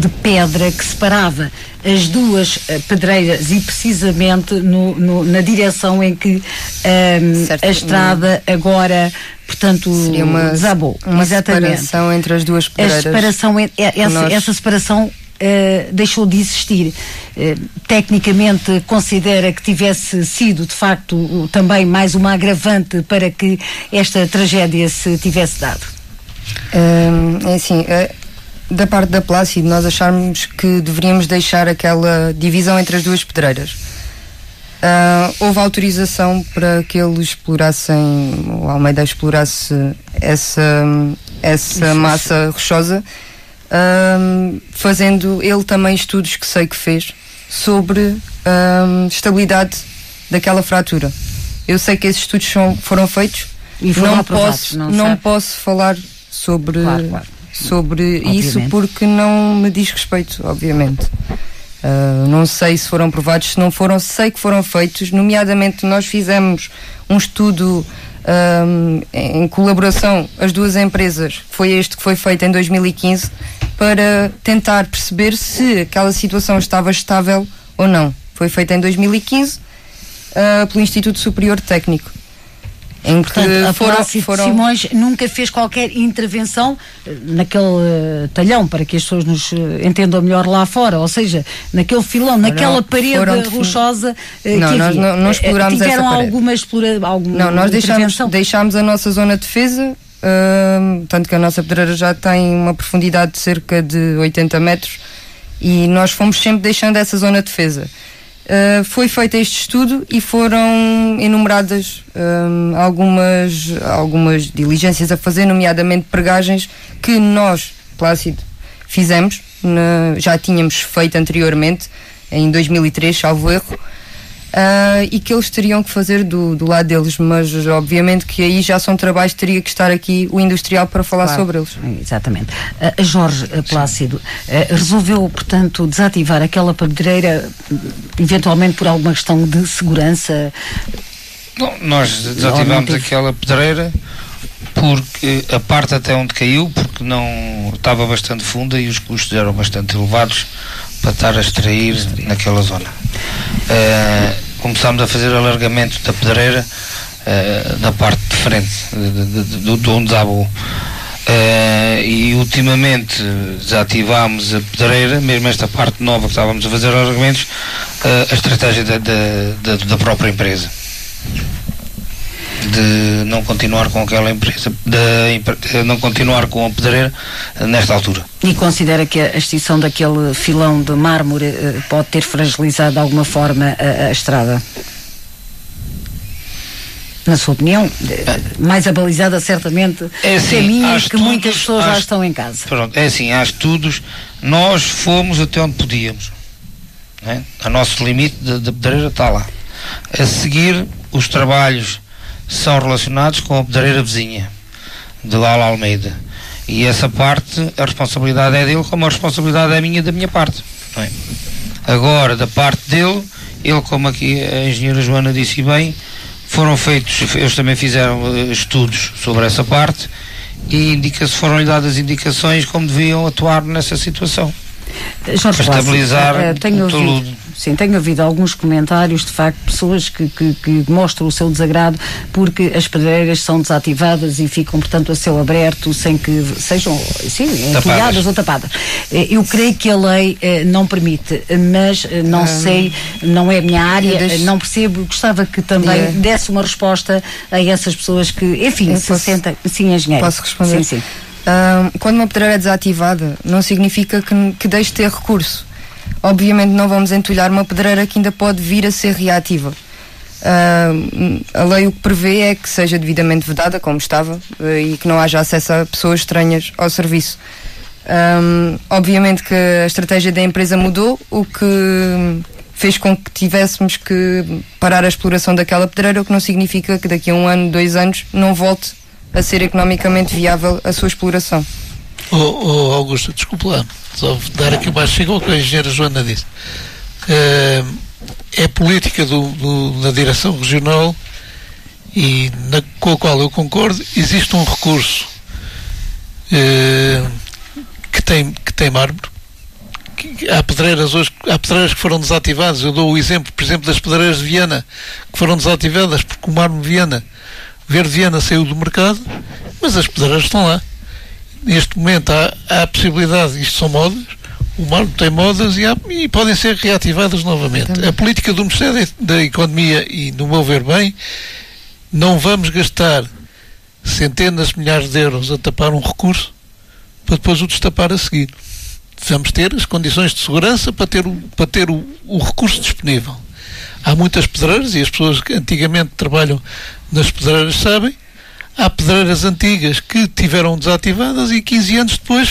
de pedra que separava as duas pedreiras e precisamente na direção em que a estrada agora, portanto, seria desabou. Uma separação entre as duas pedreiras. Essa separação deixou de existir. Tecnicamente considera que tivesse sido de facto também mais uma agravante para que esta tragédia se tivesse dado? É assim, da parte da Plácido nós achámos que deveríamos deixar aquela divisão entre as duas pedreiras. Houve autorização para que eles explorassem, o Almeida explorasse essa massa rochosa, fazendo ele também estudos que sei que fez sobre estabilidade daquela fratura. Eu sei que esses estudos foram feitos e não posso falar sobre isso porque não me diz respeito, obviamente. Não sei se foram provados, se não foram, sei que foram feitos, nomeadamente nós fizemos um estudo em colaboração as duas empresas, foi este que foi feito em 2015, para tentar perceber se aquela situação estava estável ou não. Foi feito em 2015 pelo Instituto Superior Técnico. Portanto, a Plácido Simões nunca fez qualquer intervenção naquele talhão, para que as pessoas nos entendam melhor lá fora, ou seja, naquele filão, naquela parede rochosa não, que nós não explorámos essa parede. Alguma nós deixámos a nossa zona de defesa, tanto que a nossa pedreira já tem uma profundidade de cerca de 80 metros e nós fomos sempre deixando essa zona de defesa. Foi feito este estudo e foram enumeradas algumas diligências a fazer, nomeadamente pregagens que nós, Plácido, fizemos, já tínhamos feito anteriormente, em 2003, salvo erro, e que eles teriam que fazer do lado deles, mas obviamente que aí já são trabalhos, teria que estar aqui o industrial para falar sobre eles. Exatamente. Jorge Plácido resolveu, portanto, desativar aquela pedreira eventualmente por alguma questão de segurança? Não, nós desativamos aquela pedreira porque a parte até onde caiu, porque não estava bastante funda e os custos eram bastante elevados para estar a extrair naquela zona. Começámos a fazer alargamento da pedreira da parte de frente de onde desabou, e ultimamente desativámos a pedreira, mesmo esta parte nova que estávamos a fazer alargamentos, a estratégia da própria empresa de não continuar com aquela empresa, de não continuar com a pedreira nesta altura. E considera que a extinção daquele filão de mármore pode ter fragilizado de alguma forma a estrada? Na sua opinião, mais abalizada certamente caminhos que muitas pessoas já estão em casa. Pronto, é assim, há estudos, nós fomos até onde podíamos, né? O nosso limite da pedreira está lá. A seguir, os trabalhos são relacionados com a pedreira vizinha, de Lala Almeida. E essa parte, a responsabilidade é dele, como a responsabilidade é minha, da minha parte. Não é? Agora, da parte dele, ele, como aqui a engenheira Joana disse bem, foram feitos, eles também fizeram estudos sobre essa parte e foram-lhe dadas indicações como deviam atuar nessa situação. Jorge para estabilizar tenho ouvido alguns comentários, de facto, pessoas que mostram o seu desagrado porque as pedreiras são desativadas e ficam, portanto, a céu aberto sem que sejam, entulhadas ou tapadas. Eu creio que a lei não permite, mas não sei, não é a minha área, não percebo, gostava que também desse uma resposta a essas pessoas que, enfim, se sentem... Sim, engenheiro. Posso responder? Sim. Quando uma pedreira é desativada, não significa que deixe de ter recurso. Obviamente não vamos entulhar uma pedreira que ainda pode vir a ser reativa. A lei o que prevê é que seja devidamente vedada, como estava, e que não haja acesso a pessoas estranhas ao serviço. Obviamente que a estratégia da empresa mudou, o que fez com que tivéssemos que parar a exploração daquela pedreira, o que não significa que daqui a 1 ano, 2 anos, não volte a ser economicamente viável a sua exploração. Augusto, desculpe lá, só dar aqui mais chega ao que a engenheira Joana disse. É política da direção regional e com a qual eu concordo. Existe um recurso que tem mármore. Há pedreiras que foram desativadas. Eu dou o exemplo, por exemplo, das pedreiras de Viana, que foram desativadas porque o mármore Verde Viana saiu do mercado, mas as pedreiras estão lá. Neste momento há a possibilidade, isto são modas, o mármore tem modas e podem ser reativadas novamente. A política do Ministério da Economia, e no meu ver bem, não vamos gastar centenas de milhares de euros a tapar um recurso para depois o destapar a seguir. Vamos ter as condições de segurança para ter o recurso disponível. Há muitas pedreiras, e as pessoas que antigamente trabalham nas pedreiras sabem, há pedreiras antigas que tiveram desativadas e 15 anos depois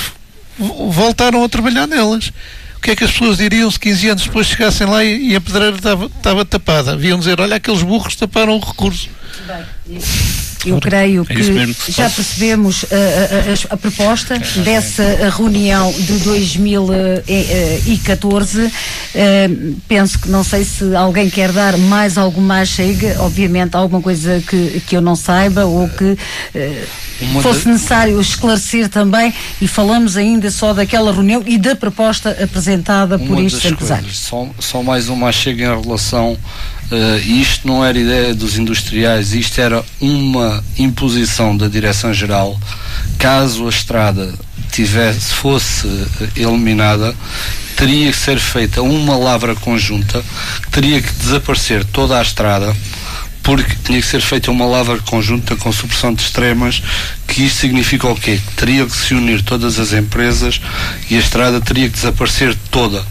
voltaram a trabalhar nelas. O que é que as pessoas diriam se 15 anos depois chegassem lá e a pedreira estava tapada? Viam dizer, olha, aqueles burros taparam o recurso. Eu creio que já percebemos a proposta dessa reunião de 2014. Penso que, não sei se alguém quer dar mais alguma chega, obviamente alguma coisa que eu não saiba ou que fosse necessário esclarecer também, e falamos ainda só daquela reunião e da proposta apresentada por estes empresários. Só mais uma chega em relação, isto não era ideia dos industriais, isto era uma imposição da Direção-Geral. Caso a estrada fosse eliminada, teria que ser feita uma lavra conjunta, teria que desaparecer toda a estrada, porque tinha que ser feita uma lavra conjunta com supressão de extremas, que isto significa o quê? Que teriam que se unir todas as empresas e a estrada teria que desaparecer toda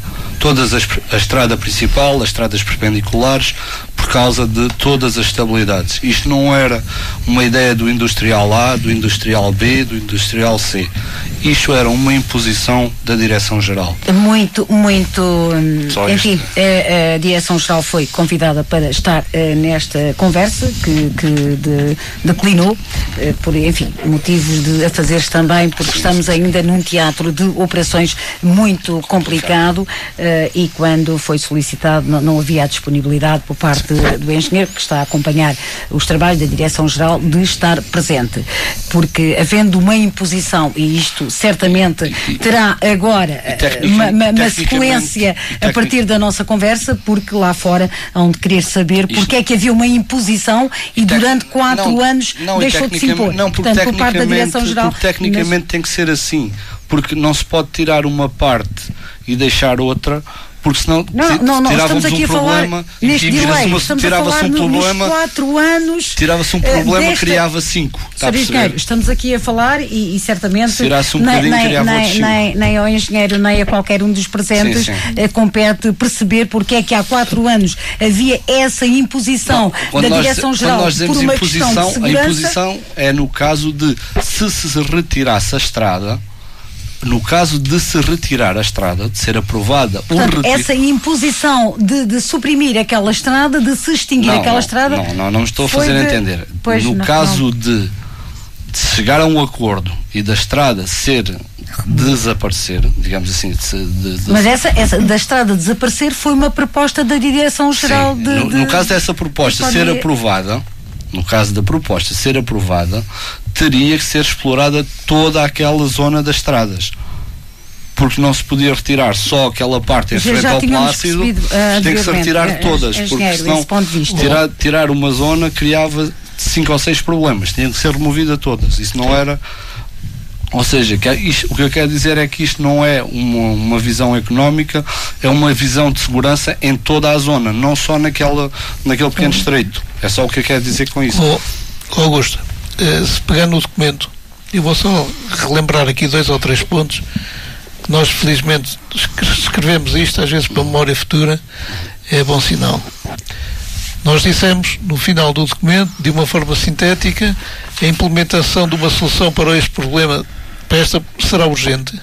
a estrada principal, as estradas perpendiculares, por causa de todas as estabilidades. Isto não era uma ideia do industrial A, do industrial B, do industrial C. Isto era uma imposição da Direção-Geral. Muito. Enfim, a Direção-Geral foi convidada para estar nesta conversa que declinou, por, enfim, motivos de afazeres também, porque estamos ainda num teatro de operações muito complicado, e quando foi solicitado não havia a disponibilidade por parte do engenheiro, que está a acompanhar os trabalhos da Direção-Geral, de estar presente, porque havendo uma imposição, e isto certamente terá agora uma sequência a partir da nossa conversa, porque lá fora hão de querer saber porque é que havia uma imposição e durante 4 anos deixou de se impor. Portanto, por parte da Direção-Geral. Porque tecnicamente tem que ser assim, porque não se pode tirar uma parte e deixar outra, porque senão estamos aqui a falar neste delay, estamos a falar nos 4 anos, tirava-se um problema, criava 5. Estamos aqui a falar e certamente tirasse um bocadinho, criava outros 5. Nem ao engenheiro, nem a qualquer um dos presentes compete perceber porque é que há 4 anos havia essa imposição da Direção-Geral por uma questão de segurança. A imposição é no caso de se retirasse a estrada, no caso de se retirar a estrada, de ser aprovada portanto, essa imposição de suprimir aquela estrada, de se extinguir aquela estrada... Não estou a fazer entender. No caso de chegar a um acordo e da estrada desaparecer, digamos assim... Mas essa da estrada desaparecer foi uma proposta da Direção-Geral de... No caso dessa proposta ser aprovada, no caso da proposta ser aprovada, teria que ser explorada toda aquela zona das estradas, porque não se podia retirar só aquela parte em frente ao Plácido, tem que se retirar todas, porque senão tirar uma zona criava 5 ou 6 problemas, tinham que ser removidas todas, isso não era... Ou seja, o que eu quero dizer é que isto não é uma visão económica, é uma visão de segurança em toda a zona, não só naquele pequeno estreito. É só o que eu quero dizer com isso. Augusto, se pegar no documento, eu vou só relembrar aqui 2 ou 3 pontos, que nós felizmente escrevemos isto, às vezes para memória futura, é bom sinal. Nós dissemos, no final do documento, de uma forma sintética, a implementação de uma solução para este problema será urgente,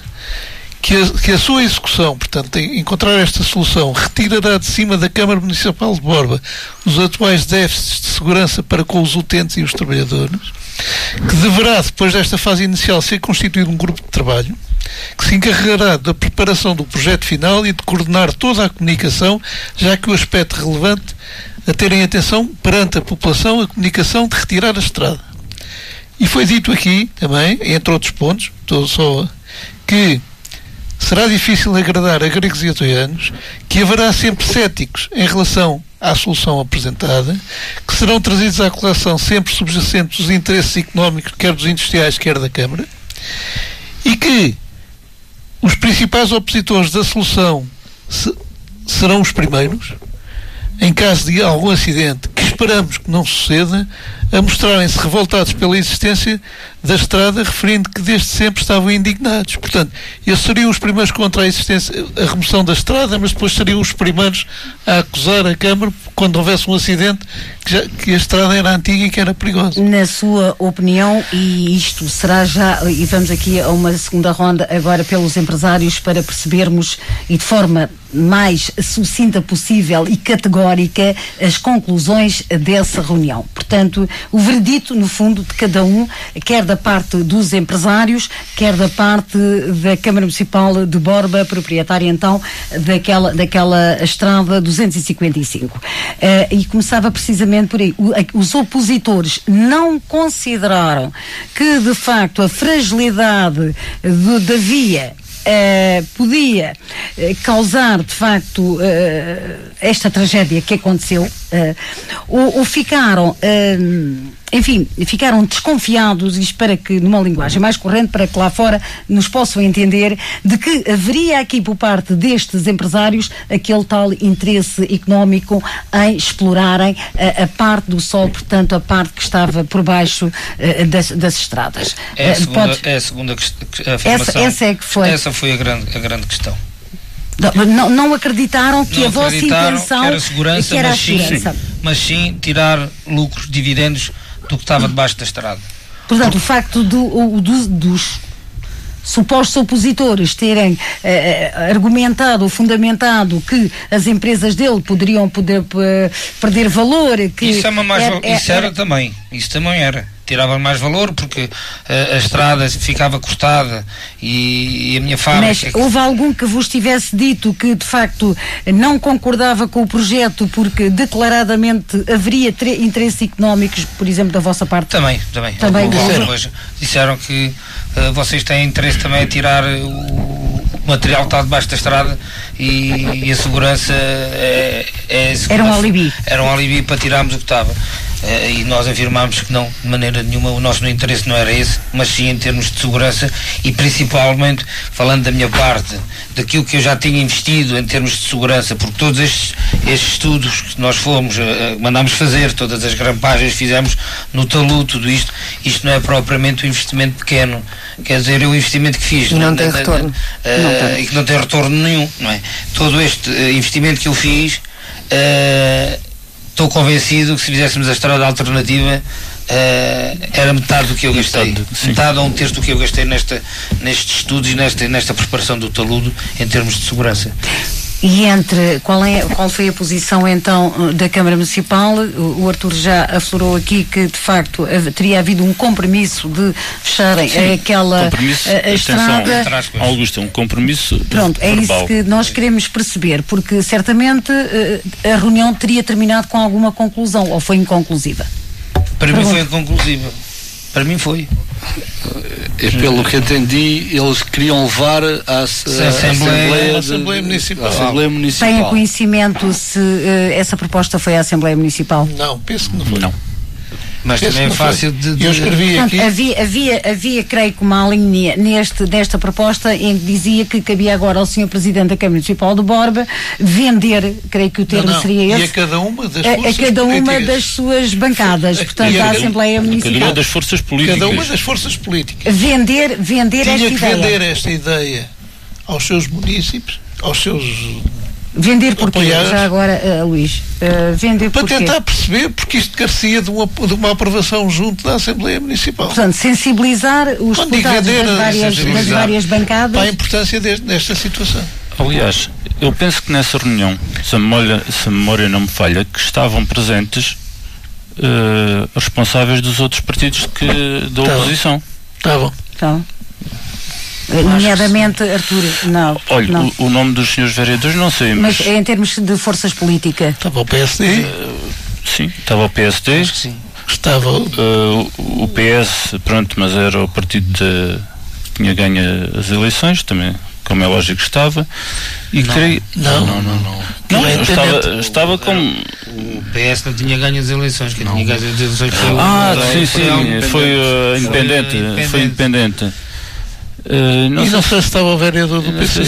que a sua execução, portanto, encontrar esta solução, retirará de cima da Câmara Municipal de Borba os atuais déficits de segurança para com os utentes e os trabalhadores, que deverá, depois desta fase inicial, ser constituído um grupo de trabalho, que se encarregará da preparação do projeto final e de coordenar toda a comunicação, já que o aspecto relevante a terem atenção perante a população, a comunicação de retirar a estrada. E foi dito aqui também, entre outros pontos, que será difícil agradar a gregos e a troianos, que haverá sempre céticos em relação à solução apresentada, que serão trazidos à colação sempre subjacentes os interesses económicos, quer dos industriais, quer da Câmara, e que os principais opositores da solução serão os primeiros, em caso de algum acidente, que esperamos que não suceda, a mostrarem-se revoltados pela existência da estrada, referindo que desde sempre estavam indignados. Portanto, eles seriam os primeiros contra a remoção da estrada, mas depois seriam os primeiros a acusar a Câmara quando houvesse um acidente que a estrada era antiga e que era perigosa. Na sua opinião, e isto será já, e vamos aqui a uma segunda ronda agora pelos empresários para percebermos e de forma mais sucinta possível e categórica as conclusões dessa reunião. Portanto, o veredito, no fundo, de cada um, quer da parte dos empresários, quer da parte da Câmara Municipal de Borba, proprietária então daquela estrada 255. E começava precisamente por aí. Os opositores não consideraram que, de facto, a fragilidade da via podia causar, de facto, esta tragédia que aconteceu, ou ficaram, ficaram desconfiados, e espero que numa linguagem mais corrente, para que lá fora nos possam entender, de que haveria aqui por parte destes empresários aquele tal interesse económico em explorarem a parte do sol, portanto a parte que estava por baixo das estradas. É a segunda afirmação. Essa é que foi. Essa foi a grande questão. Não acreditaram que a vossa intenção era segurança, era mas sim tirar lucros, dividendos do que estava debaixo da estrada. Portanto, o facto dos supostos opositores terem argumentado ou fundamentado que as empresas dele poderiam perder valor, que isso também era. Tirava mais valor porque a estrada ficava cortada e a minha fábrica... Mas houve algum que vos tivesse dito que de facto não concordava com o projeto porque declaradamente haveria interesses económicos, por exemplo, da vossa parte? Também. Disseram que vocês têm interesse também em tirar o material que está debaixo da estrada e a segurança era um alibi. Era um alibi para tirarmos o que estava. E nós afirmámos que não, de maneira nenhuma, o nosso interesse não era esse, mas sim em termos de segurança e principalmente, falando da minha parte, daquilo que eu já tinha investido em termos de segurança, porque todos estes estudos que nós mandámos fazer, todas as grampagens fizemos no talude, tudo isto não é propriamente um investimento pequeno, quer dizer, é um investimento que fiz. E não tem retorno. E que não tem retorno nenhum, não é? Todo este investimento que eu fiz, estou convencido que se fizéssemos a estrada alternativa era metade do que eu gastei, metade ou um terço do que eu gastei nestes estudos e nesta preparação do talude em termos de segurança. E qual foi a posição então da Câmara Municipal? O Artur já aflorou aqui que de facto teria havido um compromisso de fecharem aquela estrada. Augusto, um compromisso. Pronto, é verbal. isso que nós queremos perceber, porque certamente a reunião teria terminado com alguma conclusão, ou foi inconclusiva? Para mim foi inconclusiva. Para mim foi. Pelo que entendi, eles queriam levar à Assembleia Municipal. Tem conhecimento se essa proposta foi à Assembleia Municipal? Não, penso que não foi. Não. Mas também é fácil de... Eu escrevi aqui... Havia, creio que uma linha nesta proposta em que dizia que cabia agora ao Sr. Presidente da Câmara Municipal de Borba vender, creio que o termo seria esse, e a cada uma das suas bancadas, portanto, à Assembleia Municipal. Cada uma das forças políticas. Cada uma das forças políticas. Vender tinha esta ideia. Tinha que vender esta ideia aos seus munícipes, aos seus... Vender porquê? Já agora, Luís, vender para porquê? tentar perceber porque isto carecia de uma aprovação junto da Assembleia Municipal. Portanto, sensibilizar os deputados das várias bancadas para a importância desta situação. Aliás, eu penso que nessa reunião, se a memória não me falha, que estavam presentes responsáveis dos outros partidos da oposição. Estavam. Nomeadamente Artur, não. Olha, não. O nome dos senhores vereadores não sei, mas em termos de forças políticas. Estava o PSD? Sim, estava o PSD. Acho que sim. Estava o PS, pronto, mas era o partido que tinha ganho as eleições, também, como é lógico, estava. E creio... Não, estava como... O PS não tinha ganho as eleições, quem tinha ganho as eleições foi independente. Foi independente. Não sei se estava o vereador do PC.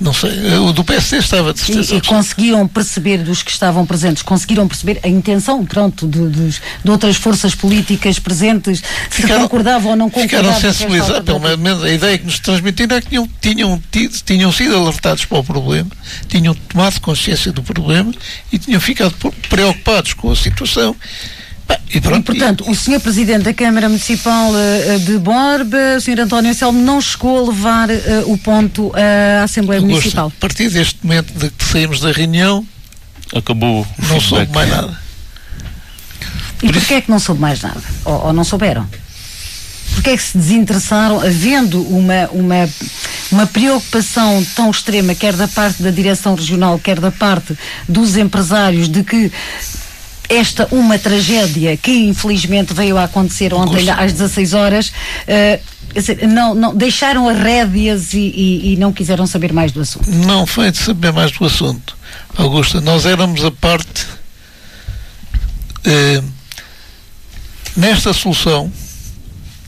Não sei, o do PSD estava de certeza. E conseguiam perceber dos que estavam presentes, conseguiram perceber a intenção, pronto, de outras forças políticas presentes, se concordavam ou não concordavam. Ficaram sensibilizados, pelo menos a ideia que nos transmitiram é que tinham sido alertados para o problema, tinham tomado consciência do problema e tinham ficado preocupados com a situação. E portanto, o Sr. Presidente da Câmara Municipal de Borba, o Sr. António Anselmo, não chegou a levar o ponto à Assembleia Municipal. A partir deste momento de que saímos da reunião, acabou. Não soube mais nada. E porquê é que não soube mais nada? Ou não souberam? Porquê é que se desinteressaram, havendo uma preocupação tão extrema, quer da parte da direção regional, quer da parte dos empresários, de que uma tragédia que infelizmente veio a acontecer ontem às 16 horas, não deixaram as rédeas e não quiseram saber mais do assunto? Não foi de saber mais do assunto, Augusta. Nós éramos a parte nesta solução,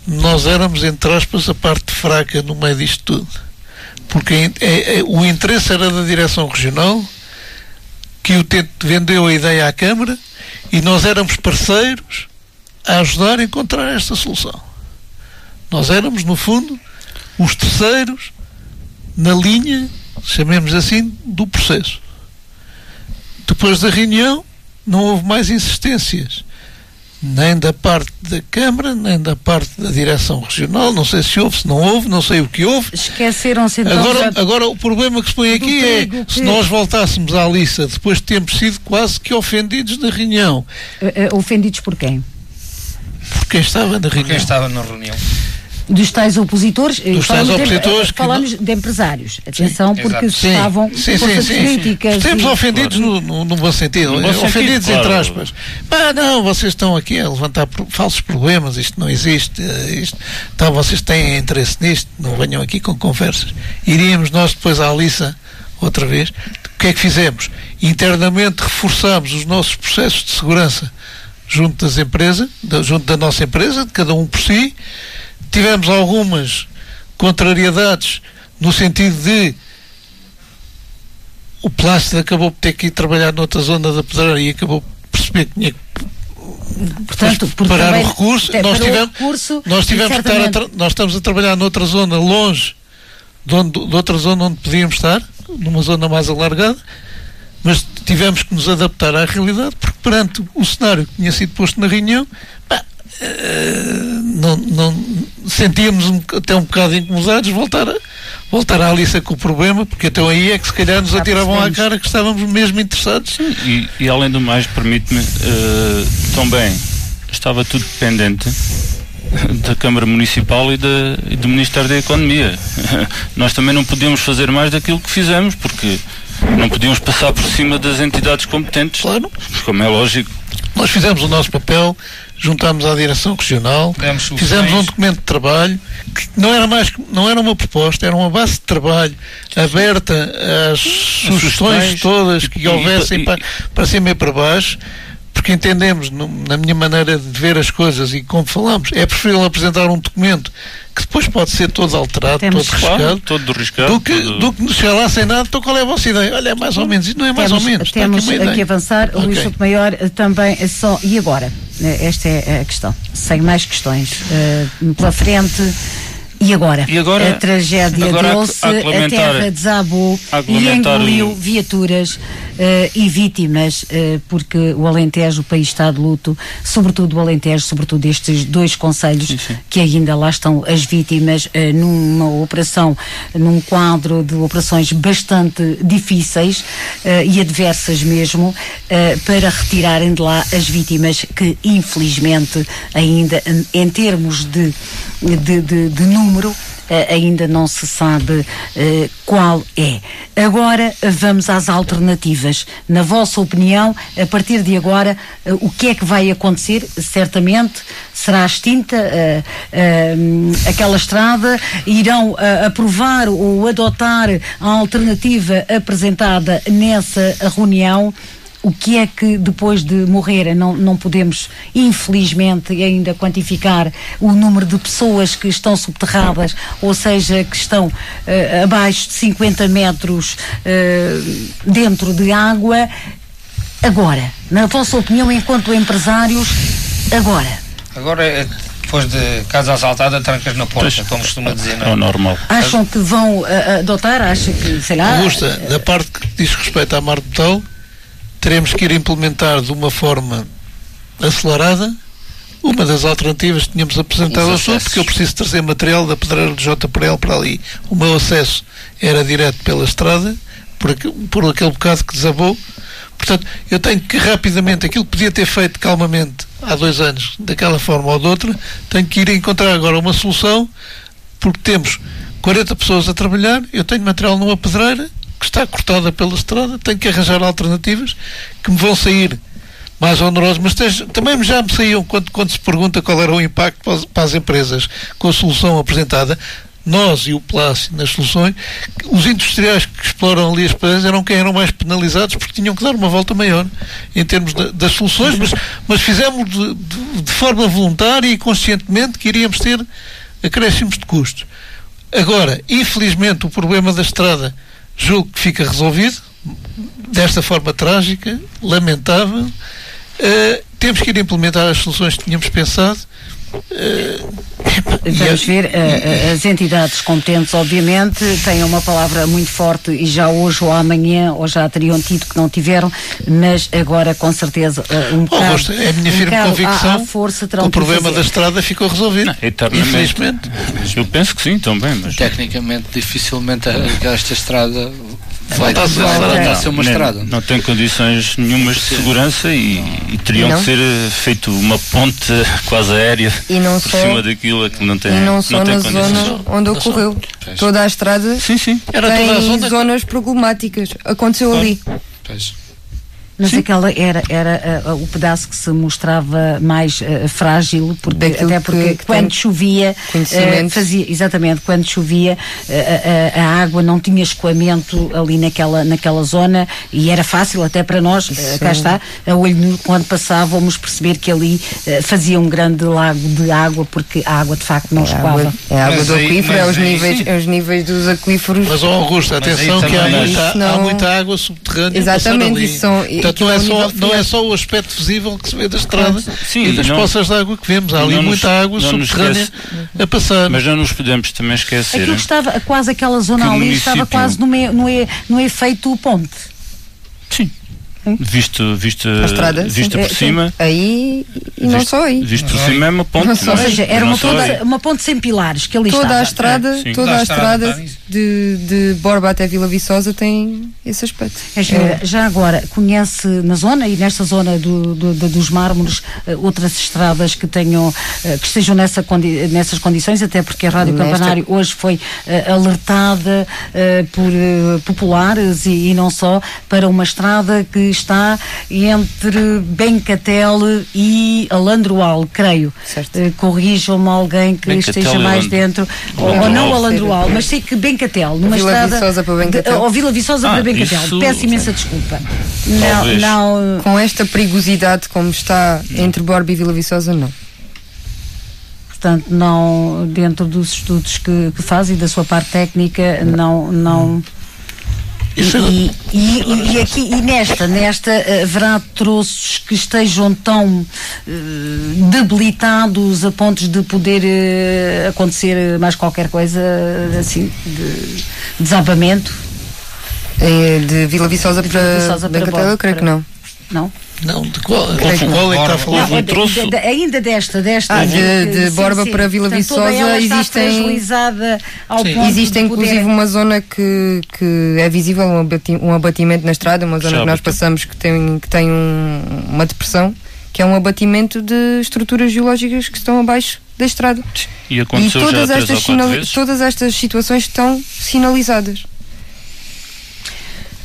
nós éramos, entre aspas, a parte fraca no meio disto tudo, porque o interesse era da direção regional, que vendeu a ideia à Câmara, e nós éramos parceiros a ajudar a encontrar esta solução. Nós éramos, no fundo, os terceiros na linha, chamemos assim, do processo. Depois da reunião, não houve mais insistências, nem da parte da Câmara, nem da parte da direção regional. Não sei se houve, se não houve, não sei o que houve. Esqueceram-se então. Agora o problema que se põe aqui é, se nós voltássemos à lista depois de termos sido quase que ofendidos na reunião. Ofendidos por quem? Por quem estava na reunião. Por quem estava na reunião. Dos tais opositores, falamos que de empresários, atenção, sim, porque estavam forças críticas. Estamos ofendidos no bom sentido, ofendidos entre aspas. Não, vocês estão aqui a levantar falsos problemas, isto não existe, vocês têm interesse nisto, não venham aqui com conversas. Iríamos nós depois à Alissa outra vez. O que é que fizemos? Internamente reforçámos os nossos processos de segurança junto das empresas, junto da nossa empresa, de cada um por si. Tivemos algumas contrariedades no sentido de o Plácido acabou por ter que ir trabalhar noutra zona da Pedreira e acabou por perceber que tinha que parar o recurso. Nós estamos a trabalhar noutra zona longe de outra zona onde podíamos estar, numa zona mais alargada, mas tivemos que nos adaptar à realidade, porque perante o cenário que tinha sido posto na reunião, sentíamos até um bocado incomodados voltar à lista com o problema, porque até aí é que se calhar nos atiravam à cara que estávamos mesmo interessados. E além do mais, permite-me, também estava tudo dependente da Câmara Municipal e do Ministério da Economia. Nós também não podíamos fazer mais daquilo que fizemos, porque não podíamos passar por cima das entidades competentes, claro, como é lógico. Nós fizemos o nosso papel, juntámos à direção regional, fizemos um documento de trabalho que não era uma proposta, era uma base de trabalho aberta às sugestões todas que houvessem para cima e para baixo, porque entendemos, na minha maneira de ver as coisas e como falamos, é preferível apresentar um documento que depois pode ser todo alterado, todo riscado, do que chegar lá sem nada. Então qual é a vossa ideia? Olha, é mais ou menos, isso não é mais ou menos. Temos aqui avançar, o Luís Sotomayor também é só, e agora? Esta é a questão, sem mais questões, pela frente. E agora? A tragédia deu-se, a terra desabou e engoliu viaturas e vítimas, porque o Alentejo, o país está de luto, sobretudo o Alentejo, sobretudo estes 2 concelhos, que ainda lá estão as vítimas, numa operação, num quadro de operações bastante difíceis e adversas mesmo, para retirarem de lá as vítimas que, infelizmente, ainda em termos de número, ainda não se sabe qual é. Agora vamos às alternativas. Na vossa opinião, a partir de agora, o que é que vai acontecer? Certamente será extinta aquela estrada, irão aprovar ou adotar a alternativa apresentada nessa reunião. O que é que depois de morrer, não podemos infelizmente ainda quantificar o número de pessoas que estão subterradas, ou seja, que estão abaixo de 50 metros dentro de água. Agora, na vossa opinião, enquanto empresários, Agora, depois de casa assaltada, trancas na porta, como costuma dizer, não é? É normal. Acham que vão adotar? Acham que, sei lá... Augusta, da parte que diz respeito à Mar de Botão, teremos que ir implementar de uma forma acelerada uma das alternativas que tínhamos apresentado ao Sul, porque eu preciso trazer material da pedreira de JPL para ali. O meu acesso era direto pela estrada, por aquele bocado que desabou. Portanto, eu tenho que rapidamente, aquilo que podia ter feito calmamente há 2 anos, daquela forma ou de outra, tenho que ir encontrar agora uma solução, porque temos 40 pessoas a trabalhar, eu tenho material numa pedreira que está cortada pela estrada, tenho que arranjar alternativas que me vão sair mais onerosas, mas também já me saíam quando se pergunta qual era o impacto para as empresas com a solução apresentada. Nós e o Plácio nas soluções, os industriais que exploram ali as pedras eram quem eram mais penalizados, porque tinham que dar uma volta maior em termos das soluções, mas fizemos de forma voluntária e conscientemente que iríamos ter acréscimos de custos. Agora, infelizmente, o problema da estrada julgo que fica resolvido desta forma trágica, lamentável. Temos que ir implementar as soluções que tínhamos pensado. Vamos ver, as entidades competentes obviamente têm uma palavra muito forte e já hoje ou amanhã ou já teriam tido que não tiveram, mas agora com certeza bocado, é a minha firme convicção que o problema da estrada ficou resolvido. Infelizmente. Eu penso que sim também, mas tecnicamente dificilmente esta estrada vai a ser uma estrada. Não tem condições nenhumas de segurança e teriam que ser feito uma ponte quase aérea por cima daquilo que não tem. E não só na zona onde ocorreu. Toda a estrada tem zonas problemáticas. Aconteceu ali. Mas aquela era o pedaço que se mostrava mais frágil, porque quando chovia quando chovia a água não tinha escoamento ali naquela zona e era fácil até para nós, cá está, a olho nu, quando passávamos perceber que ali fazia um grande lago de água, porque a água de facto não escoava. É a água do aquífero, é os níveis dos aquíferos. Mas Augusto, atenção que há muita água subterrânea. Exatamente, isso são. Portanto, não é só o aspecto visível que se vê da estrada e das poças de água que vemos. Há ali muita água subterrânea a passar. Mas não nos podemos também esquecer. Aquilo estava quase, aquela zona ali estava quase no efeito ponte. Sim. Vista A estrada, por cima. Aí, e não só aí. Visto por cima é uma ponte. Ou seja, era uma ponte sem pilares que ali toda estava. A estrada de Borba até Vila Viçosa tem esse aspecto. Já agora, conhece na zona e nesta zona dos Mármores outras estradas que tenham, que estejam nessas condições, até porque a Rádio Campanário hoje foi alertada por populares e não só, para uma estrada que está entre Bencatel e Alandroal, creio. Corrijam-me alguém que Bencatel esteja mais dentro, ou não Alandroal, mas sei que Bencatel, numa Vila estrada Viçosa para Bencatel. ou Vila Viçosa para Bencatel. Isso... Peço imensa desculpa. Não, com esta perigosidade como está entre Borba e Vila Viçosa, não. Portanto, não, dentro dos estudos que faz e da sua parte técnica, não. E aqui e nesta haverá troços que estejam tão debilitados a pontos de poder acontecer mais qualquer coisa assim de desabamento? De Vila Viçosa para Bencatel, eu creio que não. Não? Não, de qual é que está a falar? Ainda desta de Borba para Vila Viçosa existem inclusive uma zona que é visível um abatimento na estrada, uma zona que nós passamos que tem uma depressão, que é um abatimento de estruturas geológicas que estão abaixo da estrada. E todas estas situações estão sinalizadas.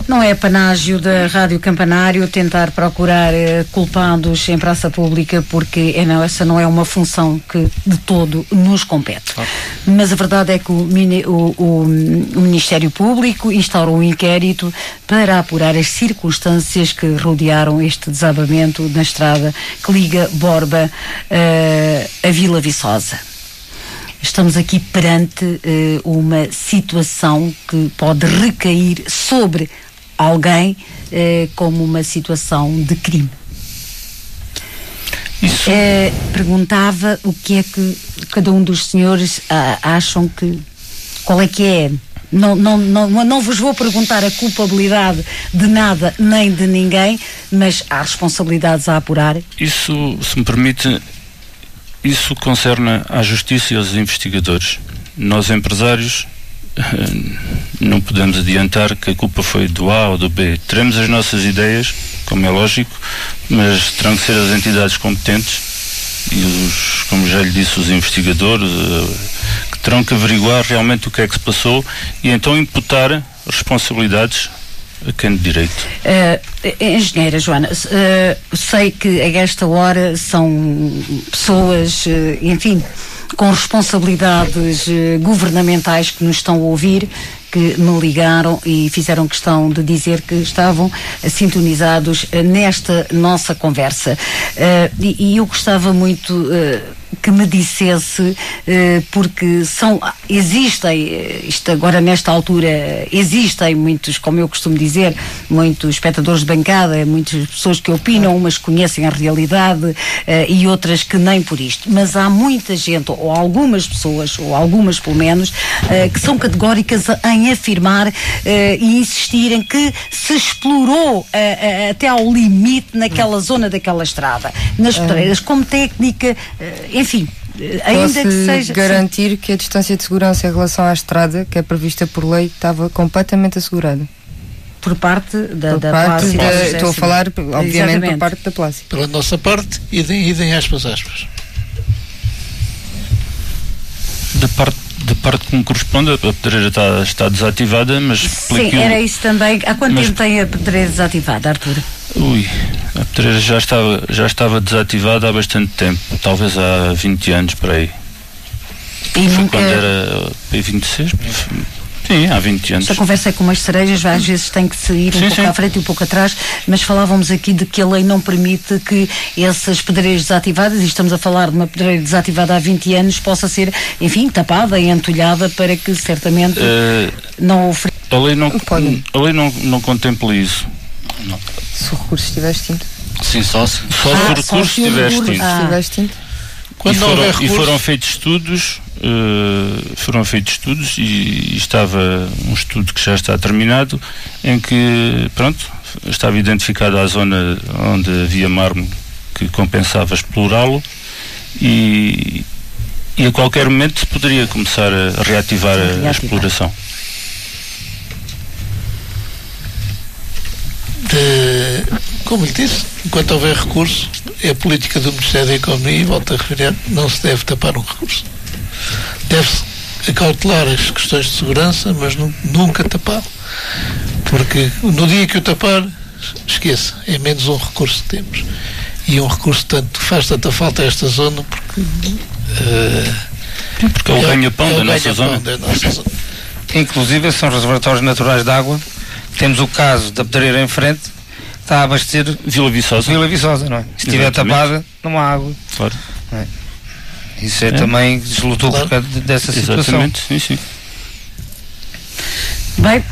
Não é panágio da Rádio Campanário tentar procurar culpados em praça pública, porque essa não é uma função que de todo nos compete. Mas a verdade é que o Ministério Público instaurou um inquérito para apurar as circunstâncias que rodearam este desabamento na estrada que liga Borba a Vila Viçosa. Estamos aqui perante uma situação que pode recair sobre alguém como uma situação de crime. Perguntava o que é que cada um dos senhores acham que... Qual é que é? Não vos vou perguntar a culpabilidade de nada nem de ninguém, mas há responsabilidades a apurar. Isso, se me permite, isso concerne à justiça e aos investigadores. Nós, empresários, não podemos adiantar que a culpa foi do A ou do B. Teremos as nossas ideias, como é lógico, mas terão que ser as entidades competentes e como já lhe disse, os investigadores que terão que averiguar realmente o que é que se passou e então imputar responsabilidades a quem de direito. Engenheira Joana, sei que a esta hora são pessoas, enfim, com responsabilidades governamentais que nos estão a ouvir, que me ligaram e fizeram questão de dizer que estavam sintonizados nesta nossa conversa. E eu gostava muito que me dissesse, porque existem, isto agora nesta altura, existem muitos, como eu costumo dizer, muitos espectadores de bancada, muitas pessoas que opinam, umas que conhecem a realidade e outras que nem por isto, mas há muita gente, ou algumas pessoas, ou algumas pelo menos, que são categóricas em afirmar e insistirem que se explorou até ao limite naquela zona daquela estrada, nas pedreiras, como técnica, enfim, ainda que seja... garantir que a distância de segurança em relação à estrada, que é prevista por lei, estava completamente assegurada. Por parte da Plácida. Estou a falar, obviamente, exatamente, por parte da Plácida. Pela nossa parte, idem aspas. Da parte que me corresponde, a pedreira está desativada, mas... Sim, era isso também. Há quanto tempo tem a pedreira desativada, Artur? A pedreira já estava desativada há bastante tempo, talvez há 20 anos, por aí. E foi nunca... quando era 26? Sim, há 20 anos. Esta conversa é com umas cerejas, às vezes tem que sair um pouco à frente e um pouco atrás, mas falávamos aqui de que a lei não permite que essas pedreiras desativadas, e estamos a falar de uma pedreira desativada há 20 anos, possa ser, enfim, tapada e entulhada para que certamente não ofereça. A lei não contempla isso. Não. Se o recurso estiver extinto. Sim, só se o recurso estiver extinto. E foram feitos estudos, e estava um estudo que já está terminado, em que, pronto, estava identificada a zona onde havia mármore que compensava explorá-lo e a qualquer momento se poderia começar a reativar a exploração. Como lhe disse, enquanto houver recurso, é a política do Ministério da Economia, e volto a referir, não se deve tapar um recurso. Deve-se acautelar as questões de segurança, mas nunca tapá-lo. Porque no dia que o tapar, esqueça, é menos um recurso que temos. E um recurso faz tanta falta a esta zona porque é o ganha-pão da nossa zona. Inclusive são reservatórios naturais de água. Temos o caso da Pedreira em frente, está a abastecer Vila Viçosa, não é? Se estiver tapada, não há água. Claro. É. Isso também deslutou por causa dessa situação. Exatamente, sim. Bem,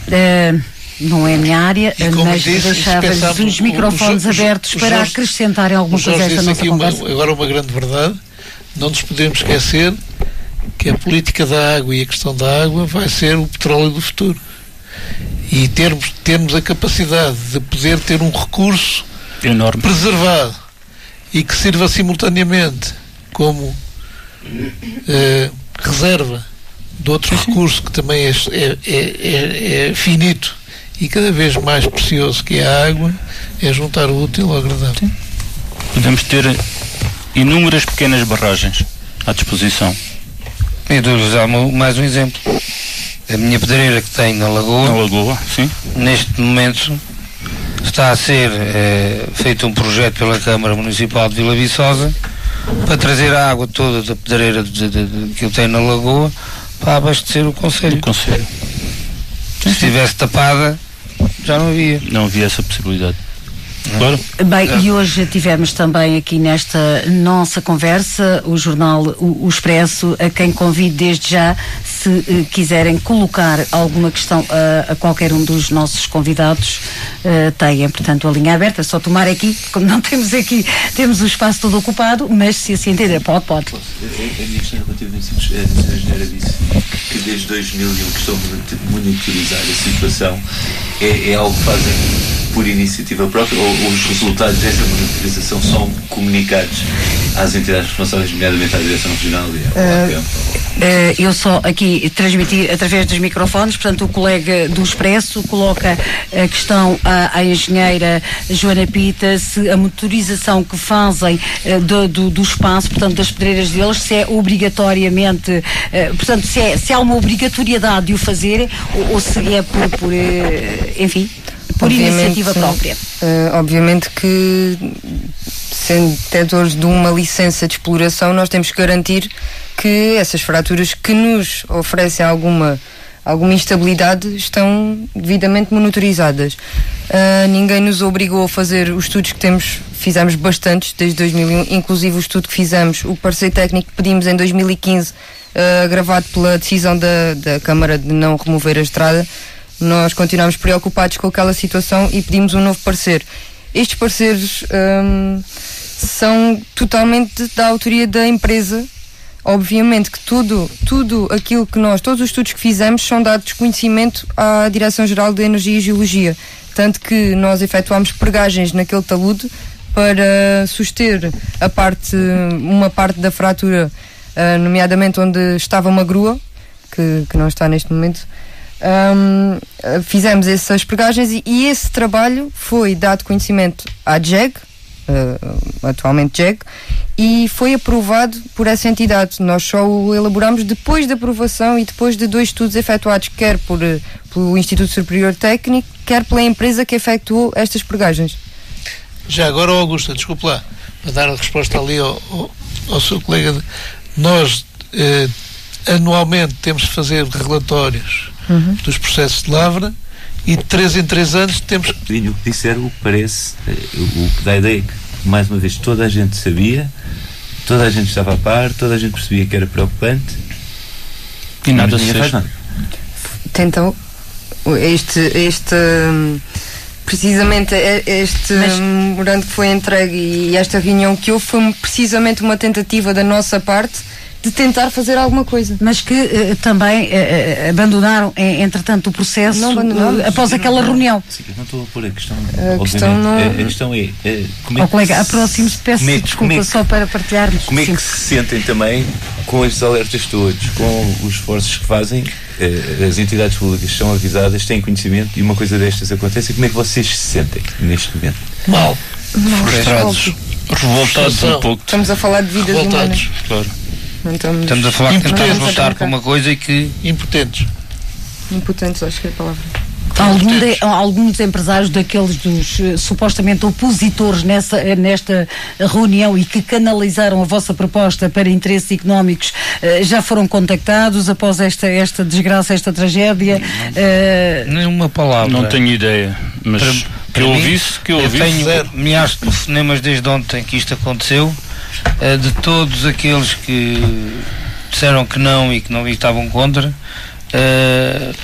não é a minha área, mas deixava-lhes os microfones abertos para acrescentarem alguma coisa a esta nossa conversa. Agora uma grande verdade, não nos podemos esquecer que a política da água e a questão da água vai ser o petróleo do futuro. E termos a capacidade de poder ter um recurso enorme, preservado e que sirva simultaneamente como reserva de outro recurso que também é finito e cada vez mais precioso, que é a água, é juntar o útil ao agradável. Sim. Podemos ter inúmeras pequenas barragens à disposição. E dou-lhes mais um exemplo. A minha pedreira que tem na Lagoa, sim. Neste momento está a ser feito um projeto pela Câmara Municipal de Vila Viçosa para trazer a água toda da pedreira que eu tenho na Lagoa para abastecer o concelho. Se estivesse tapada, já não havia. Não havia essa possibilidade. Claro. Bem, e hoje tivemos também aqui nesta nossa conversa o jornal O Expresso, a quem convido desde já, se quiserem colocar alguma questão a qualquer um dos nossos convidados, tenham, portanto, a linha aberta, é só tomar aqui, como não temos aqui, temos o espaço todo ocupado, mas se assim entender, pode. A minha questão é relativamente simples. A engenheira disse que desde 2001 que estão a monitorizar a situação. É algo que fazem por iniciativa própria ou os resultados dessa monitorização são comunicados às entidades responsáveis, nomeadamente à Direção Regional e ao APM? Eu só aqui transmiti através dos microfones, portanto o colega do Expresso coloca a questão à engenheira Joana Pita, se a monitorização que fazem do espaço, portanto das pedreiras deles, se é obrigatoriamente, portanto se há uma obrigatoriedade de o fazer ou se é por iniciativa própria. Obviamente que, sendo detentores de uma licença de exploração, nós temos que garantir que essas fraturas que nos oferecem alguma instabilidade estão devidamente monitorizadas. Ninguém nos obrigou a fazer os estudos que fizemos bastantes desde 2001, inclusive o estudo que fizemos, o parecer técnico que pedimos em 2015, agravado pela decisão da Câmara de não remover a estrada. Nós continuamos preocupados com aquela situação e pedimos um novo parecer. Estes pareceres são totalmente da autoria da empresa. Obviamente que tudo aquilo que todos os estudos que fizemos são dados de conhecimento à Direção-Geral de Energia e Geologia. Tanto que nós efetuámos pregagens naquele talude para suster uma parte da fratura, nomeadamente onde estava uma grua, que não está neste momento. Fizemos essas pregagens e esse trabalho foi dado conhecimento à JEG, atualmente JEG, e foi aprovado por essa entidade. Nós só o elaboramos depois da aprovação e depois de 2 estudos efetuados, quer pelo Instituto Superior Técnico, quer pela empresa que efetuou estas pregagens. Já agora, Augusta, desculpe lá, para dar a resposta ali ao seu colega, nós anualmente temos de fazer relatórios dos processos de lavra e de 3 em 3 anos temos o que disseram, o que parece, o que dá a ideia é que, mais uma vez, toda a gente sabia, toda a gente estava a par, toda a gente percebia que era preocupante e nada se fez. Então, precisamente este memorando que foi entregue e esta reunião que houve foi precisamente uma tentativa da nossa parte de tentar fazer alguma coisa. Mas que também abandonaram, entretanto, o processo após aquela reunião. Sim, eu não estou a pôr a questão. A questão é como é que colega, aproxime-se, peço desculpa só para partilharmos. Como é que se sentem também com estes alertas todos, com os esforços que fazem, as entidades públicas são avisadas, têm conhecimento e uma coisa destas acontece, e como é que vocês se sentem neste momento? Mal. Frustrados. Revoltados um pouco. Estamos a falar de vidas humanas. Claro. Estamos a falar que tentamos lutar por uma coisa e que... Impotentes, acho que é a palavra. Alguns empresários daqueles dos supostamente opositores nesta reunião e que canalizaram a vossa proposta para interesses económicos já foram contactados após esta desgraça, esta tragédia? Nenhuma palavra. Não tenho ideia, mas que eu ouvisse. Eu tenho milhares de telefonemas desde ontem que isto aconteceu, de todos aqueles que disseram que não e que não estavam contra.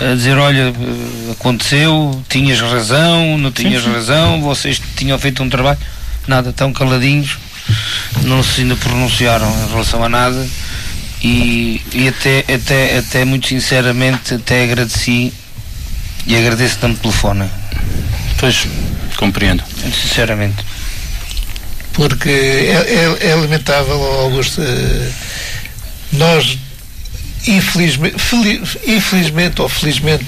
A dizer, olha, aconteceu, tinhas razão, não tinhas razão, vocês tinham feito um trabalho, nada, tão caladinhos, não se ainda pronunciaram em relação a nada, e até muito sinceramente até agradeci e agradeço tanto pelo telefone. Pois, compreendo. Muito sinceramente. Porque é lamentável, Augusto, nós infelizmente ou felizmente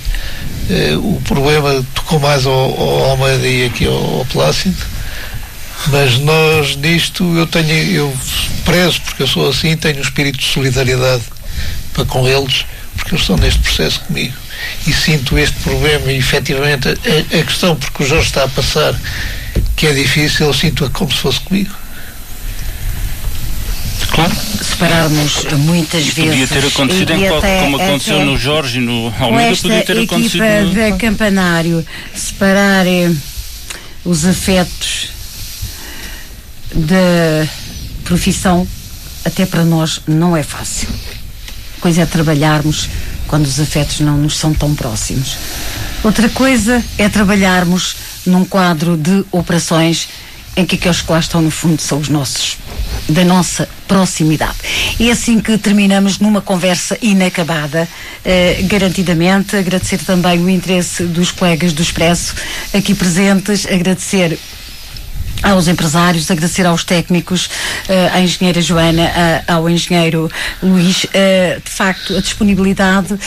o problema tocou mais ao Almeida e aqui ao Plácido, mas nós nisto eu prezo, porque eu sou assim, tenho um espírito de solidariedade para com eles, porque eles estão neste processo comigo e sinto este problema e efetivamente a questão porque o Jorge está a passar, que é difícil, eu sinto-a como se fosse comigo. Claro. Separarmos muitas vezes. Podia ter acontecido como aconteceu no Jorge e no Almeida, podia ter acontecido. A equipa da Campanário separar os afetos da profissão, até para nós não é fácil. Coisa é trabalharmos quando os afetos não nos são tão próximos. Outra coisa é trabalharmos num quadro de operações em que aqueles que lá estão no fundo são os nossos, da nossa proximidade. É assim que terminamos numa conversa inacabada, garantidamente. Agradecer também o interesse dos colegas do Expresso aqui presentes, agradecer aos empresários, agradecer aos técnicos, à engenheira Joana, ao engenheiro Luís, de facto a disponibilidade,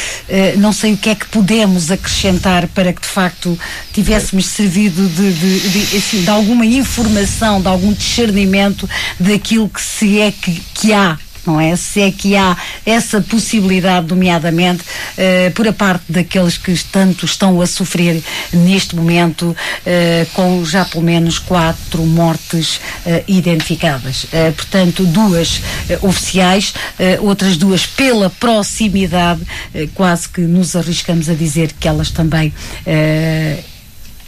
não sei o que é que podemos acrescentar para que de facto tivéssemos servido de alguma informação, de algum discernimento daquilo que se é que há, não é? Se é que há essa possibilidade, nomeadamente por a parte daqueles que tanto estão a sofrer neste momento, com já pelo menos 4 mortes identificadas. Portanto, 2 oficiais, outras 2 pela proximidade, quase que nos arriscamos a dizer que elas também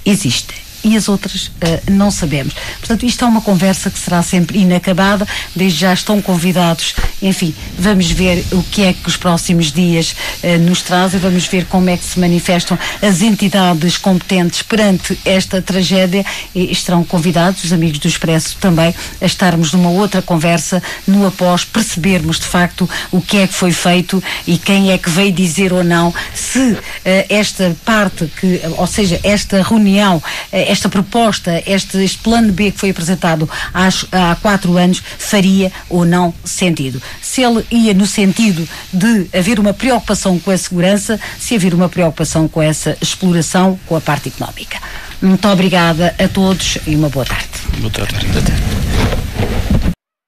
existem. E as outras não sabemos. Portanto, isto é uma conversa que será sempre inacabada. Desde já estão convidados, enfim, vamos ver o que é que os próximos dias nos trazem, vamos ver como é que se manifestam as entidades competentes perante esta tragédia, e estarão convidados os amigos do Expresso também a estarmos numa outra conversa no após, percebermos de facto o que é que foi feito e quem é que veio dizer ou não se esta parte, ou seja, esta reunião, esta proposta, este plano B que foi apresentado há 4 anos, faria ou não sentido. Se ele ia no sentido de haver uma preocupação com a segurança, se haver uma preocupação com essa exploração, com a parte económica. Muito obrigada a todos e uma boa tarde. Boa tarde.